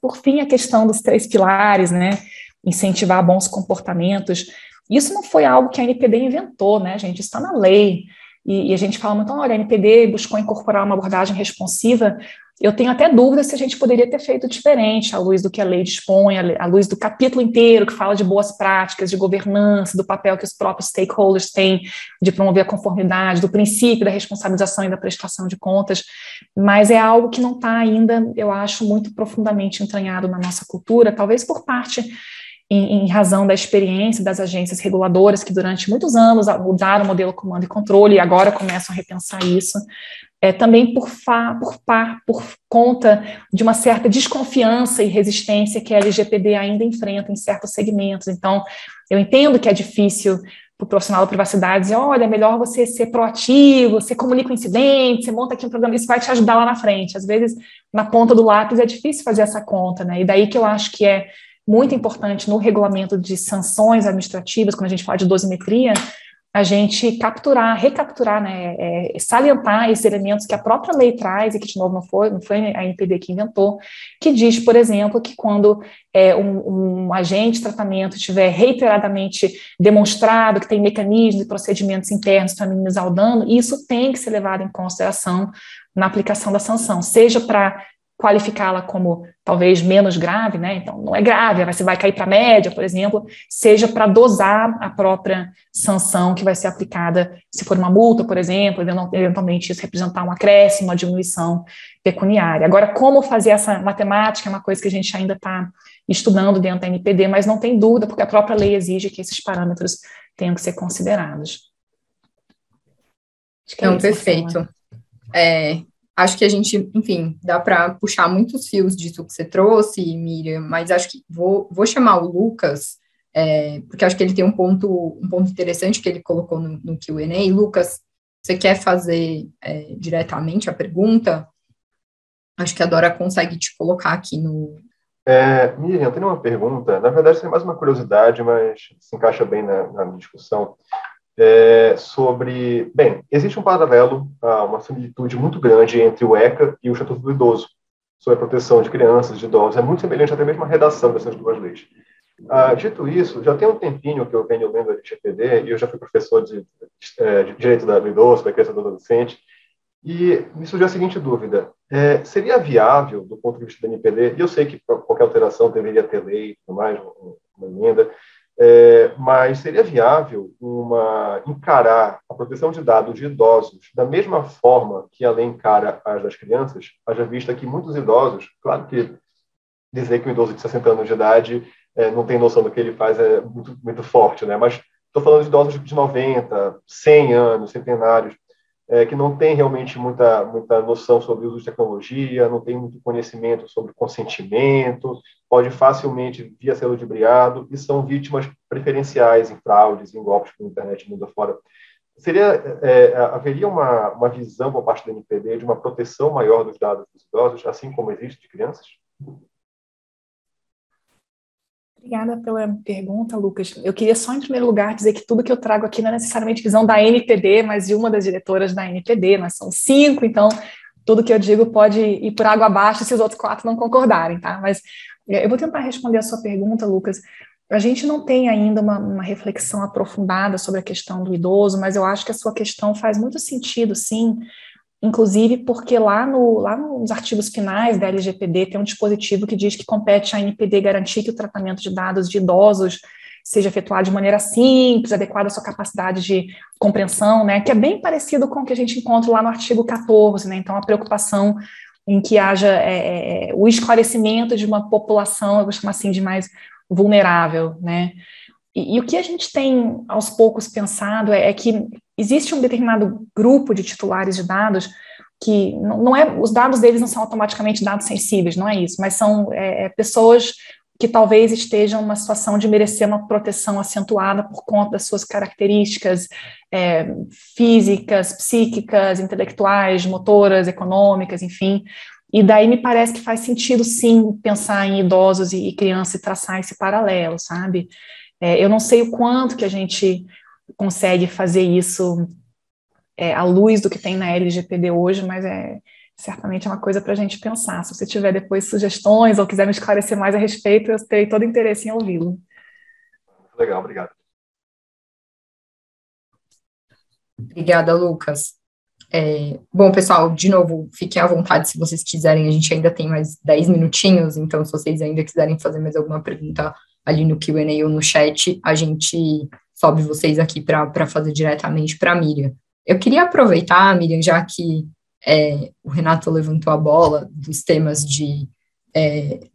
Por fim, a questão dos 3 pilares, né, incentivar bons comportamentos. Isso não foi algo que a NPD inventou, né, gente, isso está na lei. E a gente fala muito, olha, a NPD buscou incorporar uma abordagem responsiva. Eu tenho até dúvidas se a gente poderia ter feito diferente, à luz do que a lei dispõe, à luz do capítulo inteiro que fala de boas práticas, de governança, do papel que os próprios stakeholders têm de promover a conformidade, do princípio da responsabilização e da prestação de contas, mas é algo que não está ainda, eu acho, muito profundamente entranhado na nossa cultura, talvez por parte, em razão da experiência das agências reguladoras que durante muitos anos usaram o modelo comando e controle e agora começam a repensar isso, também por conta de uma certa desconfiança e resistência que a LGPD ainda enfrenta em certos segmentos. Então, eu entendo que é difícil para o profissional da privacidade, dizer, olha, é melhor você ser proativo, você comunica o incidente, você monta aqui um programa, isso vai te ajudar lá na frente. Às vezes, na ponta do lápis é difícil fazer essa conta, né? E daí que eu acho que é muito importante no regulamento de sanções administrativas, quando a gente fala de dosimetria, a gente recapturar, né, salientar esses elementos que a própria lei traz, e que, de novo, não foi a NPD que inventou, que diz, por exemplo, que quando um agente de tratamento tiver reiteradamente demonstrado que tem mecanismos e procedimentos internos para minimizar o dano, isso tem que ser levado em consideração na aplicação da sanção, seja para qualificá-la como talvez menos grave, né? Então não é grave, você vai cair para a média, por exemplo, seja para dosar a própria sanção que vai ser aplicada, se for uma multa, por exemplo, eventualmente isso representar um acréscimo, uma diminuição pecuniária. Agora, como fazer essa matemática é uma coisa que a gente ainda está estudando dentro da NPD, mas não tem dúvida, porque a própria lei exige que esses parâmetros tenham que ser considerados. Acho que é perfeito. Acho que a gente, enfim, dá para puxar muitos fios disso que você trouxe, Miriam, mas acho que vou chamar o Lucas, porque acho que ele tem um ponto interessante que ele colocou no Q&A. Lucas, você quer fazer diretamente a pergunta? Acho que a Dora consegue te colocar aqui no... Miriam, eu tenho uma pergunta. Na verdade, isso é mais uma curiosidade, mas se encaixa bem na discussão. Sobre... Bem, existe um paralelo, uma similitude muito grande entre o ECA e o Estatuto do Idoso, sobre a proteção de crianças, de idosos. É muito semelhante até mesmo à redação dessas duas leis. Dito isso, já tem um tempinho que eu venho lendo a LGPD, e eu já fui professor de direito do idoso, da criança e do adolescente, e me surgiu a seguinte dúvida. Seria viável, do ponto de vista da NPD, e eu sei que qualquer alteração deveria ter lei e tudo mais, uma emenda, mas seria viável encarar a proteção de dados de idosos da mesma forma que a lei encara as das crianças, haja vista que muitos idosos, claro que dizer que um idoso de 60 anos de idade não tem noção do que ele faz é muito, muito forte, né? Mas estou falando de idosos de 90, 100 anos, centenários, que não tem realmente muita noção sobre o uso de tecnologia, não tem muito conhecimento sobre consentimento, pode facilmente vir a ser ludibriado e são vítimas preferenciais em fraudes, em golpes pela internet mundo afora. Haveria uma visão por parte da NPD de uma proteção maior dos dados dos idosos, assim como existe de crianças? Obrigada pela pergunta, Lucas. Eu queria só, em primeiro lugar, dizer que tudo que eu trago aqui não é necessariamente visão da NPD, mas de uma das diretoras da NPD. Nós somos 5, então tudo que eu digo pode ir por água abaixo se os outros 4 não concordarem, tá? Mas eu vou tentar responder a sua pergunta, Lucas. A gente não tem ainda uma reflexão aprofundada sobre a questão do idoso, mas eu acho que a sua questão faz muito sentido, sim, inclusive porque lá nos artigos finais da LGPD tem um dispositivo que diz que compete à NPD garantir que o tratamento de dados de idosos seja efetuado de maneira simples, adequada à sua capacidade de compreensão, né, que é bem parecido com o que a gente encontra lá no artigo 14, né, então a preocupação em que haja o esclarecimento de uma população, eu vou chamar assim, de mais vulnerável, né, e o que a gente tem aos poucos pensado é que existe um determinado grupo de titulares de dados que os dados deles não são automaticamente dados sensíveis, não é isso, mas são pessoas que talvez estejam numa situação de merecer uma proteção acentuada por conta das suas características físicas, psíquicas, intelectuais, motoras, econômicas, enfim. E daí me parece que faz sentido, sim, pensar em idosos e crianças e traçar esse paralelo, sabe? Eu não sei o quanto que a gente consegue fazer isso à luz do que tem na LGPD hoje, mas certamente é uma coisa para a gente pensar. Se você tiver depois sugestões ou quiser me esclarecer mais a respeito, eu terei todo interesse em ouvi-lo. Legal, obrigado. Obrigada, Lucas. Bom, pessoal, de novo, fiquem à vontade se vocês quiserem, a gente ainda tem mais 10 minutinhos, então se vocês ainda quiserem fazer mais alguma pergunta ali no Q&A ou no chat, a gente sobe vocês aqui para fazer diretamente para a Miriam. Eu queria aproveitar, Miriam, já que o Renato levantou a bola dos temas de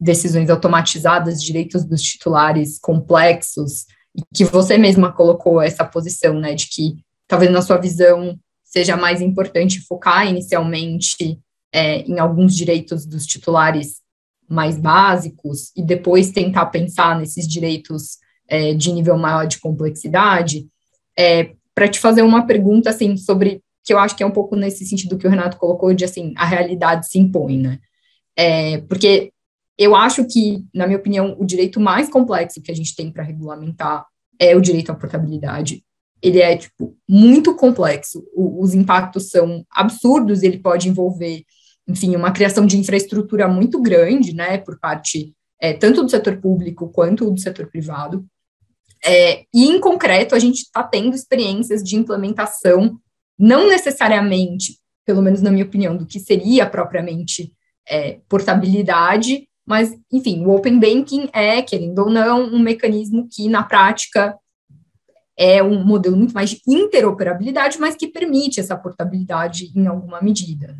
decisões automatizadas, direitos dos titulares complexos, e que você mesma colocou essa posição, né, de que talvez na sua visão seja mais importante focar inicialmente em alguns direitos dos titulares mais básicos e depois tentar pensar nesses direitos de nível maior de complexidade. para te fazer uma pergunta, assim, sobre, que eu acho que é um pouco nesse sentido que o Renato colocou, de, assim, a realidade se impõe, né? Porque eu acho que, na minha opinião, o direito mais complexo que a gente tem para regulamentar é o direito à portabilidade. Ele é, tipo, muito complexo. Os impactos são absurdos, ele pode envolver, enfim, uma criação de infraestrutura muito grande, né, por parte tanto do setor público quanto do setor privado. E, em concreto, a gente está tendo experiências de implementação, não necessariamente, pelo menos na minha opinião, do que seria propriamente portabilidade, mas, enfim, o Open Banking é, querendo ou não, um mecanismo que, na prática, é um modelo muito mais de interoperabilidade, mas que permite essa portabilidade em alguma medida.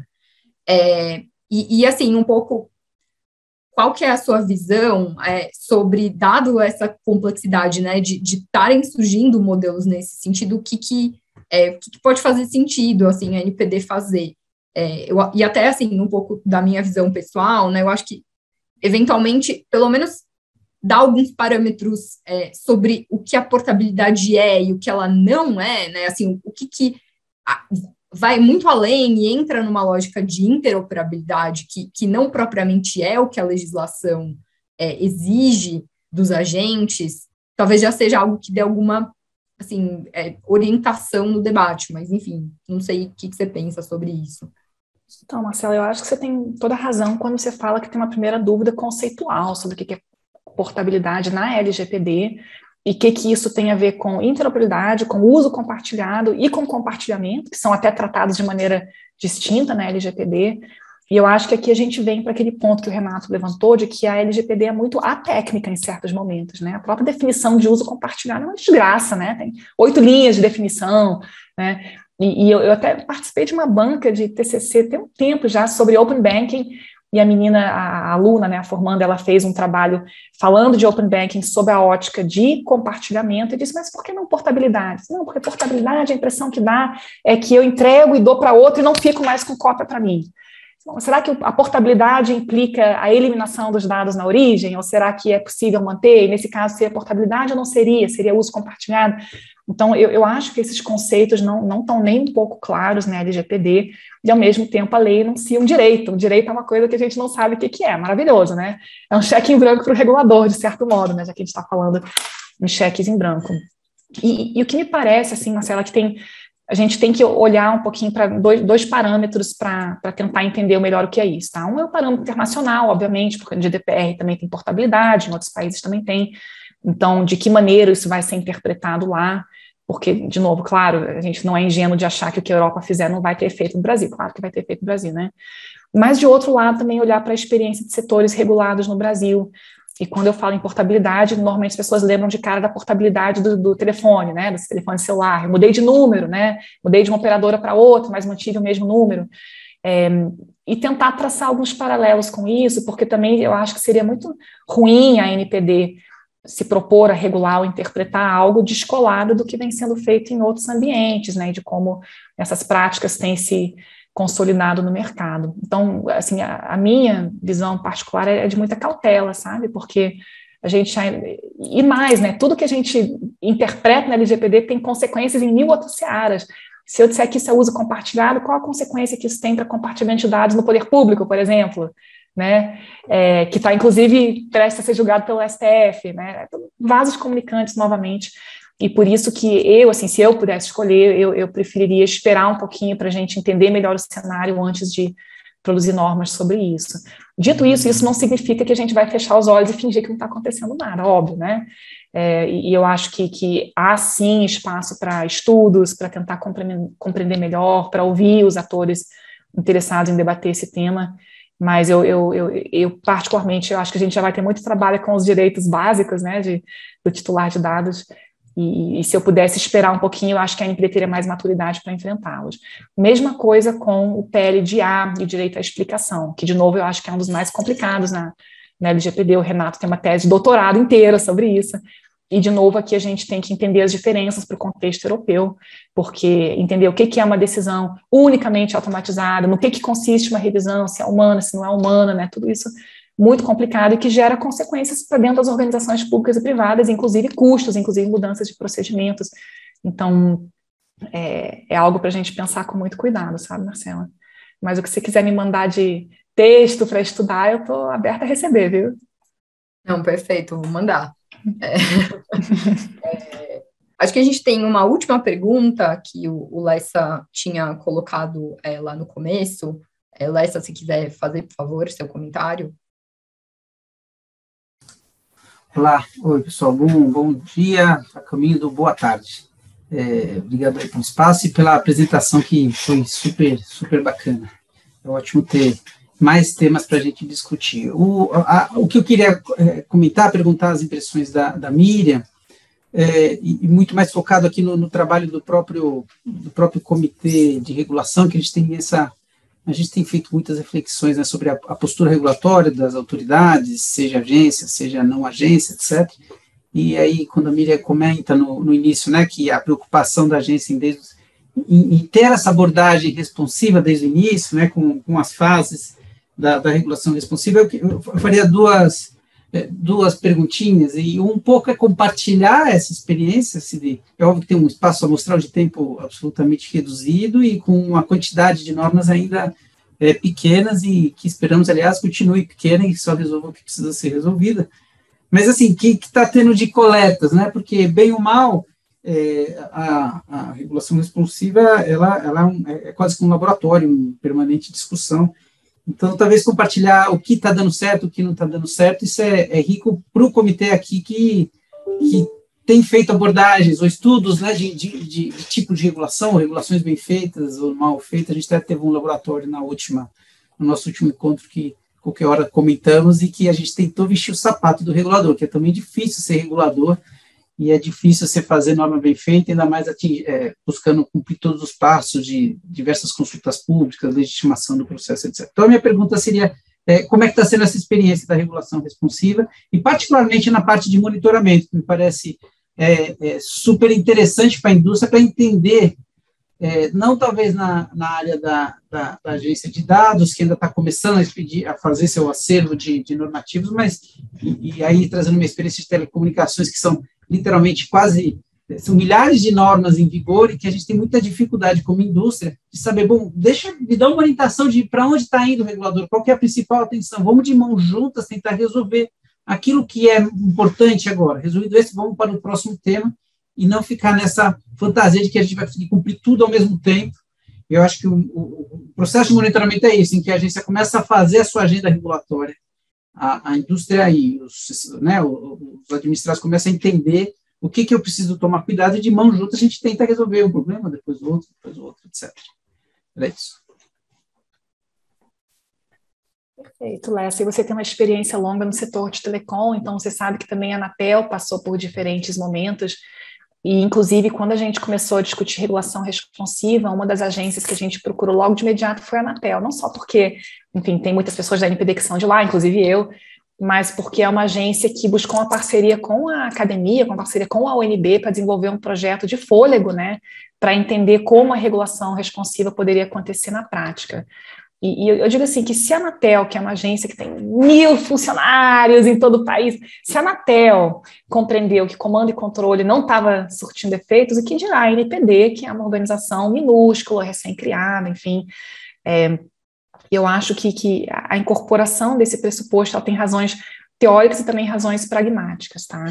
E assim, um pouco, qual que é a sua visão sobre, dado essa complexidade, né, de estarem surgindo modelos nesse sentido, o que pode fazer sentido, assim, a NPD fazer? E até, assim, um pouco da minha visão pessoal, né, eu acho que, eventualmente, pelo menos, dar alguns parâmetros sobre o que a portabilidade é e o que ela não é, né, assim, o que vai muito além e entra numa lógica de interoperabilidade que não propriamente é o que a legislação exige dos agentes, talvez já seja algo que dê alguma, assim, orientação no debate, mas, enfim, não sei o que você pensa sobre isso. Então, Marcela, eu acho que você tem toda a razão quando você fala que tem uma primeira dúvida conceitual sobre o que é portabilidade na LGPD e o que isso tem a ver com interoperabilidade, com uso compartilhado e com compartilhamento, que são até tratados de maneira distinta na LGPD. E eu acho que aqui a gente vem para aquele ponto que o Renato levantou, de que a LGPD é muito atécnica em certos momentos, né? A própria definição de uso compartilhado é uma desgraça, né? Tem 8 linhas de definição, né? E eu até participei de uma banca de TCC tem um tempo já sobre Open Banking, e a menina, a aluna, né, a formanda, ela fez um trabalho falando de Open Banking sob a ótica de compartilhamento, e disse, mas por que não portabilidade? Não, porque portabilidade, a impressão que dá é que eu entrego e dou para outro e não fico mais com cópia para mim. Então, será que a portabilidade implica a eliminação dos dados na origem, ou será que é possível manter? E nesse caso, seria portabilidade ou não seria? Seria uso compartilhado? Então, eu acho que esses conceitos não estão nem um pouco claros na LGPD, e, ao mesmo tempo, a lei enuncia um direito. O direito é uma coisa que a gente não sabe o que é, maravilhoso, né? É um cheque em branco para o regulador, de certo modo, né? Já que a gente está falando em cheques em branco. E o que me parece, assim, Marcela, que a gente tem que olhar um pouquinho para dois parâmetros para tentar entender melhor o que é isso, tá? Um é o parâmetro internacional, obviamente, porque no GDPR também tem portabilidade, em outros países também tem. Então, de que maneira isso vai ser interpretado lá? Porque, de novo, claro, a gente não é ingênuo de achar que o que a Europa fizer não vai ter efeito no Brasil. Claro que vai ter efeito no Brasil, né? Mas, de outro lado, também olhar para a experiência de setores regulados no Brasil. E quando eu falo em portabilidade, normalmente as pessoas lembram de cara da portabilidade do telefone, né? Do telefone celular. Eu mudei de número, né? Mudei de uma operadora para outra, mas mantive o mesmo número. E tentar traçar alguns paralelos com isso, porque também eu acho que seria muito ruim a NPD se propor a regular ou interpretar algo descolado do que vem sendo feito em outros ambientes, né, de como essas práticas têm se consolidado no mercado. Então, assim, a minha visão particular é de muita cautela, sabe, porque a gente, e mais, né, tudo que a gente interpreta na LGPD tem consequências em 1000 outras searas. Se eu disser que isso é uso compartilhado, qual a consequência que isso tem para compartilhamento de dados no poder público, por exemplo? Né, que está, inclusive, prestes a ser julgado pelo STF, né, vasos comunicantes novamente, e por isso que eu, assim, se eu pudesse escolher, eu preferiria esperar um pouquinho para a gente entender melhor o cenário antes de produzir normas sobre isso. Dito isso, isso não significa que a gente vai fechar os olhos e fingir que não está acontecendo nada, óbvio, né, e eu acho que há, sim, espaço para estudos, para tentar compreender melhor, para ouvir os atores interessados em debater esse tema. Mas eu particularmente, eu acho que a gente já vai ter muito trabalho com os direitos básicos, né, do titular de dados, e se eu pudesse esperar um pouquinho, eu acho que a NPD teria mais maturidade para enfrentá-los. Mesma coisa com o PLD-A e o direito à explicação, que, de novo, eu acho que é um dos mais complicados na LGPD. O Renato tem uma tese de doutorado inteira sobre isso. E, de novo, aqui a gente tem que entender as diferenças para o contexto europeu, porque entender o que é uma decisão unicamente automatizada, no que consiste uma revisão, se é humana, se não é humana, né? Tudo isso muito complicado e que gera consequências para dentro das organizações públicas e privadas, inclusive custos, inclusive mudanças de procedimentos. Então, é algo para a gente pensar com muito cuidado, sabe, Marcela? Mas o que você quiser me mandar de texto para estudar, eu estou aberta a receber, viu? Não, perfeito, vou mandar. Acho que a gente tem uma última pergunta que o Lessa tinha colocado lá no começo. Lessa, se quiser fazer, por favor, seu comentário. Olá, oi pessoal, bom dia, a caminho do boa tarde. Obrigado aí pelo espaço e pela apresentação que foi super bacana. É ótimo ter mais temas para a gente discutir. O que eu queria comentar, perguntar as impressões da Miriam, e muito mais focado aqui no trabalho do próprio comitê de regulação, que a gente tem feito muitas reflexões, né, sobre a postura regulatória das autoridades, seja agência, seja não agência, etc. E aí, quando a Miriam comenta no início, né, que a preocupação da agência em ter essa abordagem responsiva desde o início, né, com as fases da regulação responsiva, eu faria duas perguntinhas, e um pouco é compartilhar essa experiência, é óbvio que tem um espaço amostral de tempo absolutamente reduzido e com uma quantidade de normas ainda pequenas, e que esperamos, aliás, continue pequena e só resolva o que precisa ser resolvido. Mas, assim, que está tendo de coletas, né? Porque, bem ou mal, a regulação responsiva, ela é quase que um laboratório, uma permanente discussão. Então, talvez compartilhar o que está dando certo, o que não está dando certo, isso é rico para o comitê aqui que tem feito abordagens ou estudos, né, de tipo de regulação, regulações bem feitas ou mal feitas. A gente até teve um laboratório no nosso último encontro que qualquer hora comentamos, e que a gente tentou vestir o sapato do regulador, que é também difícil ser regulador, e é difícil você fazer norma bem feita, ainda mais buscando cumprir todos os passos de diversas consultas públicas, legitimação do processo, etc. Então, a minha pergunta seria, como é que está sendo essa experiência da regulação responsiva, e particularmente na parte de monitoramento, que me parece super interessante para a indústria, para entender, não talvez na área da agência de dados, que ainda está começando a fazer seu acervo de normativos, mas, e aí trazendo uma experiência de telecomunicações, que são literalmente são milhares de normas em vigor, e que a gente tem muita dificuldade como indústria de saber, me dá uma orientação de para onde está indo o regulador, qual que é a principal atenção, vamos de mãos juntas tentar resolver aquilo que é importante agora. Resolvido esse, vamos para o próximo tema, e não ficar nessa fantasia de que a gente vai conseguir cumprir tudo ao mesmo tempo. Eu acho que o processo de monitoramento é isso, em que a agência começa a fazer a sua agenda regulatória, a indústria e os administrados começam a entender o que eu preciso tomar cuidado, e de mão juntas a gente tenta resolver um problema, depois o outro, etc. É isso. Perfeito, Lessa. E você tem uma experiência longa no setor de telecom, então você sabe que também a Anatel passou por diferentes momentos, e inclusive quando a gente começou a discutir regulação responsiva, uma das agências que a gente procurou logo de imediato foi a Anatel, não só porque, enfim, tem muitas pessoas da NPD que são de lá, inclusive eu, mas porque é uma agência que buscou uma parceria com a academia, uma parceria com a UNB para desenvolver um projeto de fôlego, né, para entender como a regulação responsiva poderia acontecer na prática. E eu digo assim, que se a Anatel, que é uma agência que tem 1.000 funcionários em todo o país, se a Anatel compreendeu que comando e controle não estava surtindo efeitos, o que dirá a NPD, que é uma organização minúscula, recém-criada, enfim. Eu acho que a incorporação desse pressuposto, ela tem razões teóricas e também razões pragmáticas, tá?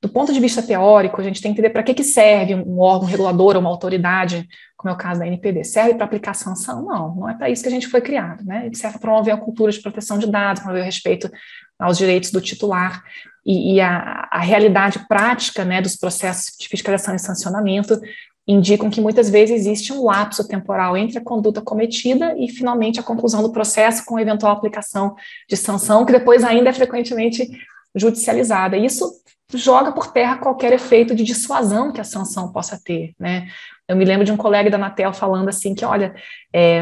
Do ponto de vista teórico, a gente tem que entender para que serve um órgão regulador ou uma autoridade, como é o caso da NPD. Serve para aplicar sanção? Não é para isso que a gente foi criado, né? Ele serve para promover a cultura de proteção de dados, promover o respeito aos direitos do titular, e a realidade prática, né, dos processos de fiscalização e sancionamento indicam que muitas vezes existe um lapso temporal entre a conduta cometida e, finalmente, a conclusão do processo com eventual aplicação de sanção, que depois ainda é frequentemente judicializada. Isso joga por terra qualquer efeito de dissuasão que a sanção possa ter, né? Eu me lembro de um colega da Anatel falando assim que, olha,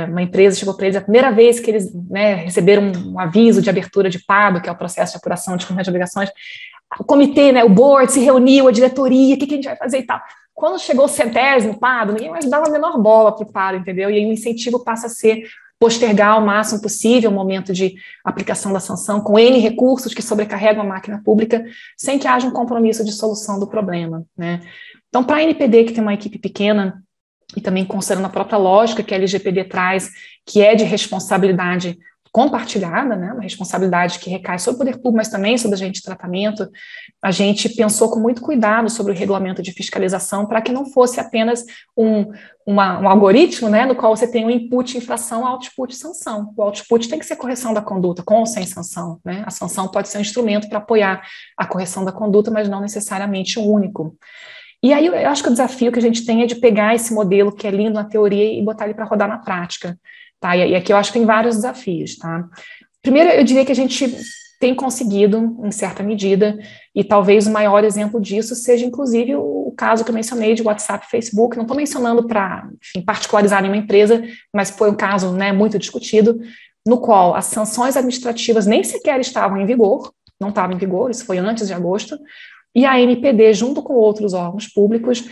uma empresa chegou para eles, a primeira vez que eles, né, receberam um aviso de abertura de PAB, que é o processo de apuração de cumprimento de obrigações, o comitê, né, o board se reuniu, a diretoria, o que a gente vai fazer e tal. Quando chegou o 100º PAB, ninguém mais dava a menor bola para o PAB, entendeu? E aí o incentivo passa a ser postergar ao máximo possível o momento de aplicação da sanção, com N recursos que sobrecarregam a máquina pública, sem que haja um compromisso de solução do problema, né? Então, para a NPD, que tem uma equipe pequena, e também considerando a própria lógica que a LGPD traz, que é de responsabilidade compartilhada, né, uma responsabilidade que recai sobre o poder público, mas também sobre a agente de tratamento, a gente pensou com muito cuidado sobre o regulamento de fiscalização para que não fosse apenas um algoritmo, né, no qual você tem um input infração, output sanção. O output tem que ser correção da conduta, com ou sem sanção, né? A sanção pode ser um instrumento para apoiar a correção da conduta, mas não necessariamente o único. E aí eu acho que o desafio que a gente tem é de pegar esse modelo que é lindo na teoria e botar ele para rodar na prática. Tá? E aqui eu acho que tem vários desafios. Tá? Primeiro, eu diria que a gente tem conseguido, em certa medida, e talvez o maior exemplo disso seja, inclusive, o caso que eu mencionei de WhatsApp e Facebook. Não estou mencionando para particularizar nenhuma empresa, mas foi um caso, né, muito discutido, no qual as sanções administrativas nem sequer estavam em vigor, não estavam em vigor, isso foi antes de agosto, e a ANPD, junto com outros órgãos públicos,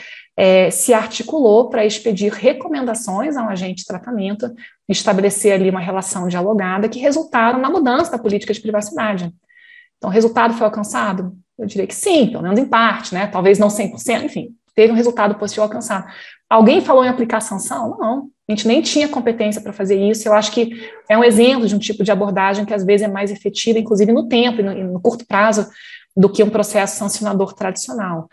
se articulou para expedir recomendações ao agente de tratamento, estabelecer ali uma relação dialogada que resultaram na mudança da política de privacidade. Então, o resultado foi alcançado? Eu diria que sim, pelo menos em parte, né? Talvez não 100%, enfim, teve um resultado positivo alcançado. Alguém falou em aplicar sanção? Não, a gente nem tinha competência para fazer isso. Eu acho que é um exemplo de um tipo de abordagem que às vezes é mais efetiva, inclusive no tempo e no curto prazo, do que um processo sancionador tradicional.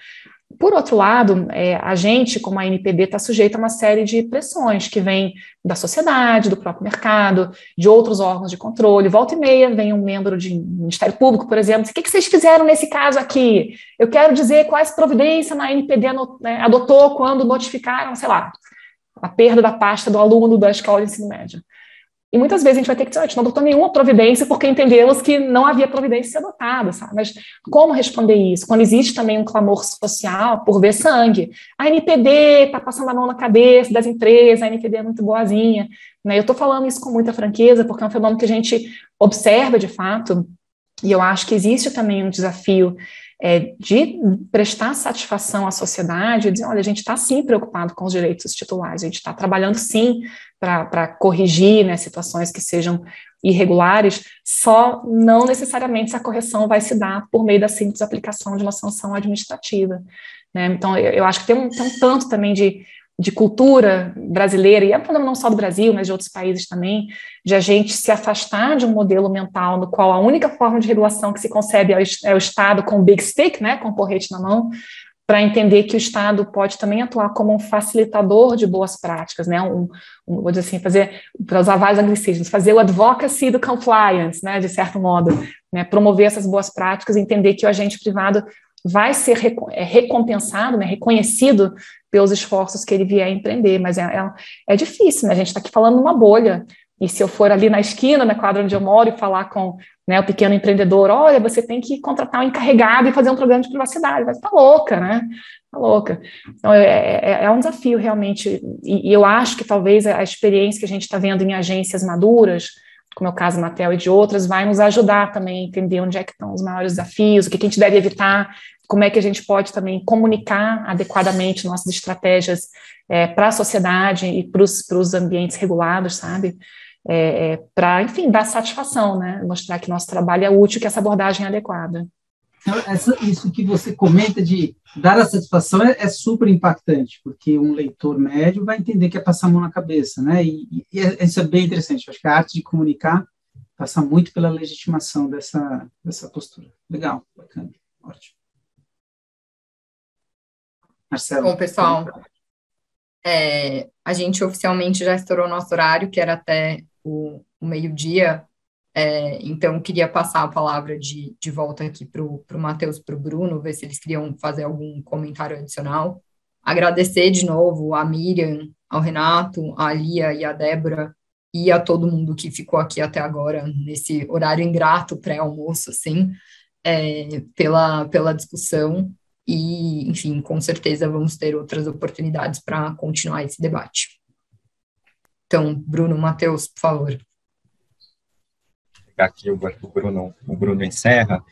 Por outro lado, a gente, como a NPD, está sujeito a uma série de pressões que vêm da sociedade, do próprio mercado, de outros órgãos de controle. Volta e meia vem um membro de Ministério Público, por exemplo, diz, o que vocês fizeram nesse caso aqui? Eu quero dizer quais providências a NPD adotou quando notificaram, sei lá, a perda da pasta do aluno da escola de ensino médio. E muitas vezes a gente vai ter que dizer, a gente não adotou nenhuma providência porque entendemos que não havia providência adotada, sabe? Mas como responder isso? Quando existe também um clamor social por ver sangue. A NPD está passando a mão na cabeça das empresas, a NPD é muito boazinha. Né? Eu estou falando isso com muita franqueza porque é um fenômeno que a gente observa de fato, e eu acho que existe também um desafio de prestar satisfação à sociedade e dizer, olha, a gente está sim preocupado com os direitos dos titulares, a gente está trabalhando sim para corrigir, né, situações que sejam irregulares, só não necessariamente essa correção vai se dar por meio da simples aplicação de uma sanção administrativa. Né? Então, eu acho que tem um tanto também de cultura brasileira, e é um problema não só do Brasil, mas de outros países também, de a gente se afastar de um modelo mental no qual a única forma de regulação que se concebe é o Estado com o big stick, né, com o porrete na mão, para entender que o Estado pode também atuar como um facilitador de boas práticas, né, vou dizer assim, para usar vários anglicismos, fazer o advocacy do compliance, né, de certo modo, né, promover essas boas práticas e entender que o agente privado vai ser recompensado, né, reconhecido pelos esforços que ele vier a empreender, mas é difícil, né, a gente está aqui falando numa bolha, e se eu for ali na esquina, na quadra onde eu moro, e falar com, né, o pequeno empreendedor, olha, você tem que contratar um encarregado e fazer um programa de privacidade, vai estar louca, né, tá louca. Então, é um desafio, realmente, e eu acho que talvez a experiência que a gente está vendo em agências maduras, como é o caso da Anatel e de outras, vai nos ajudar também a entender onde é que estão os maiores desafios, o que a gente deve evitar, como é que a gente pode também comunicar adequadamente nossas estratégias para a sociedade e para os ambientes regulados, sabe? Para, enfim, dar satisfação, né? Mostrar que nosso trabalho é útil, que essa abordagem é adequada. Então, isso que você comenta de dar a satisfação é super impactante, porque um leitor médio vai entender que é passar a mão na cabeça, né? E isso é bem interessante. Eu acho que a arte de comunicar passa muito pela legitimação dessa postura. Legal, bacana, ótimo. Marcelo. Bom, pessoal, a gente oficialmente já estourou nosso horário, que era até o meio-dia. Então, queria passar a palavra de volta aqui para o Matheus e para o Bruno, ver se eles queriam fazer algum comentário adicional. Agradecer de novo a Miriam, ao Renato, a Lia e a Débora, e a todo mundo que ficou aqui até agora, nesse horário ingrato pré-almoço, assim, pela discussão. E, enfim, com certeza vamos ter outras oportunidades para continuar esse debate. Então, Bruno, Matheus, por favor. Aqui o Bruno encerra.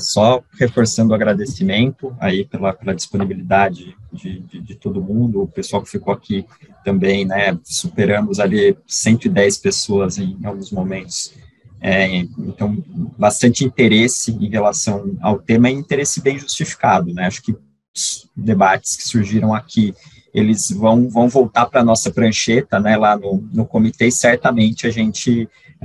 Só reforçando o agradecimento aí pela disponibilidade de todo mundo, o pessoal que ficou aqui também, né, superamos ali 110 pessoas em alguns momentos, então, bastante interesse em relação ao tema e interesse bem justificado, né, acho que os debates que surgiram aqui, eles vão voltar para a nossa prancheta, né, lá no comitê, e certamente a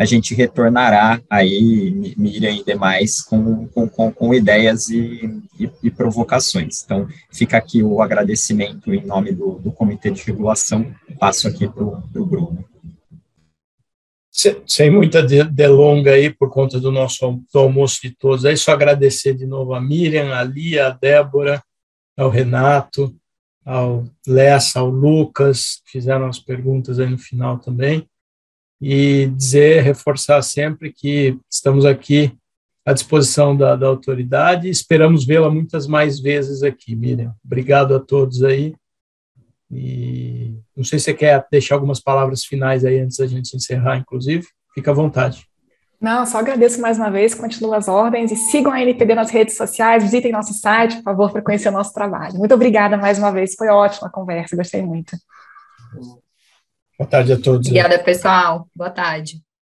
gente retornará aí, Miriam e demais, com ideias e provocações. Então, fica aqui o agradecimento em nome do Comitê de Regulação, passo aqui para o Bruno. Sem muita delonga aí, por conta do almoço de todos, aí só agradecer de novo a Miriam, a Lia, a Débora, ao Renato, ao Lessa, ao Lucas, que fizeram as perguntas aí no final também, e reforçar sempre que estamos aqui à disposição da autoridade e esperamos vê-la muitas mais vezes aqui, Miriam. Obrigado a todos aí, e não sei se você quer deixar algumas palavras finais aí antes da gente encerrar, inclusive, fica à vontade. Não, só agradeço mais uma vez, continuo as ordens e sigam a NPD nas redes sociais, visitem nosso site, por favor, para conhecer o nosso trabalho. Muito obrigada mais uma vez, foi ótima a conversa, gostei muito. Boa tarde a todos. Obrigada, pessoal. Boa tarde.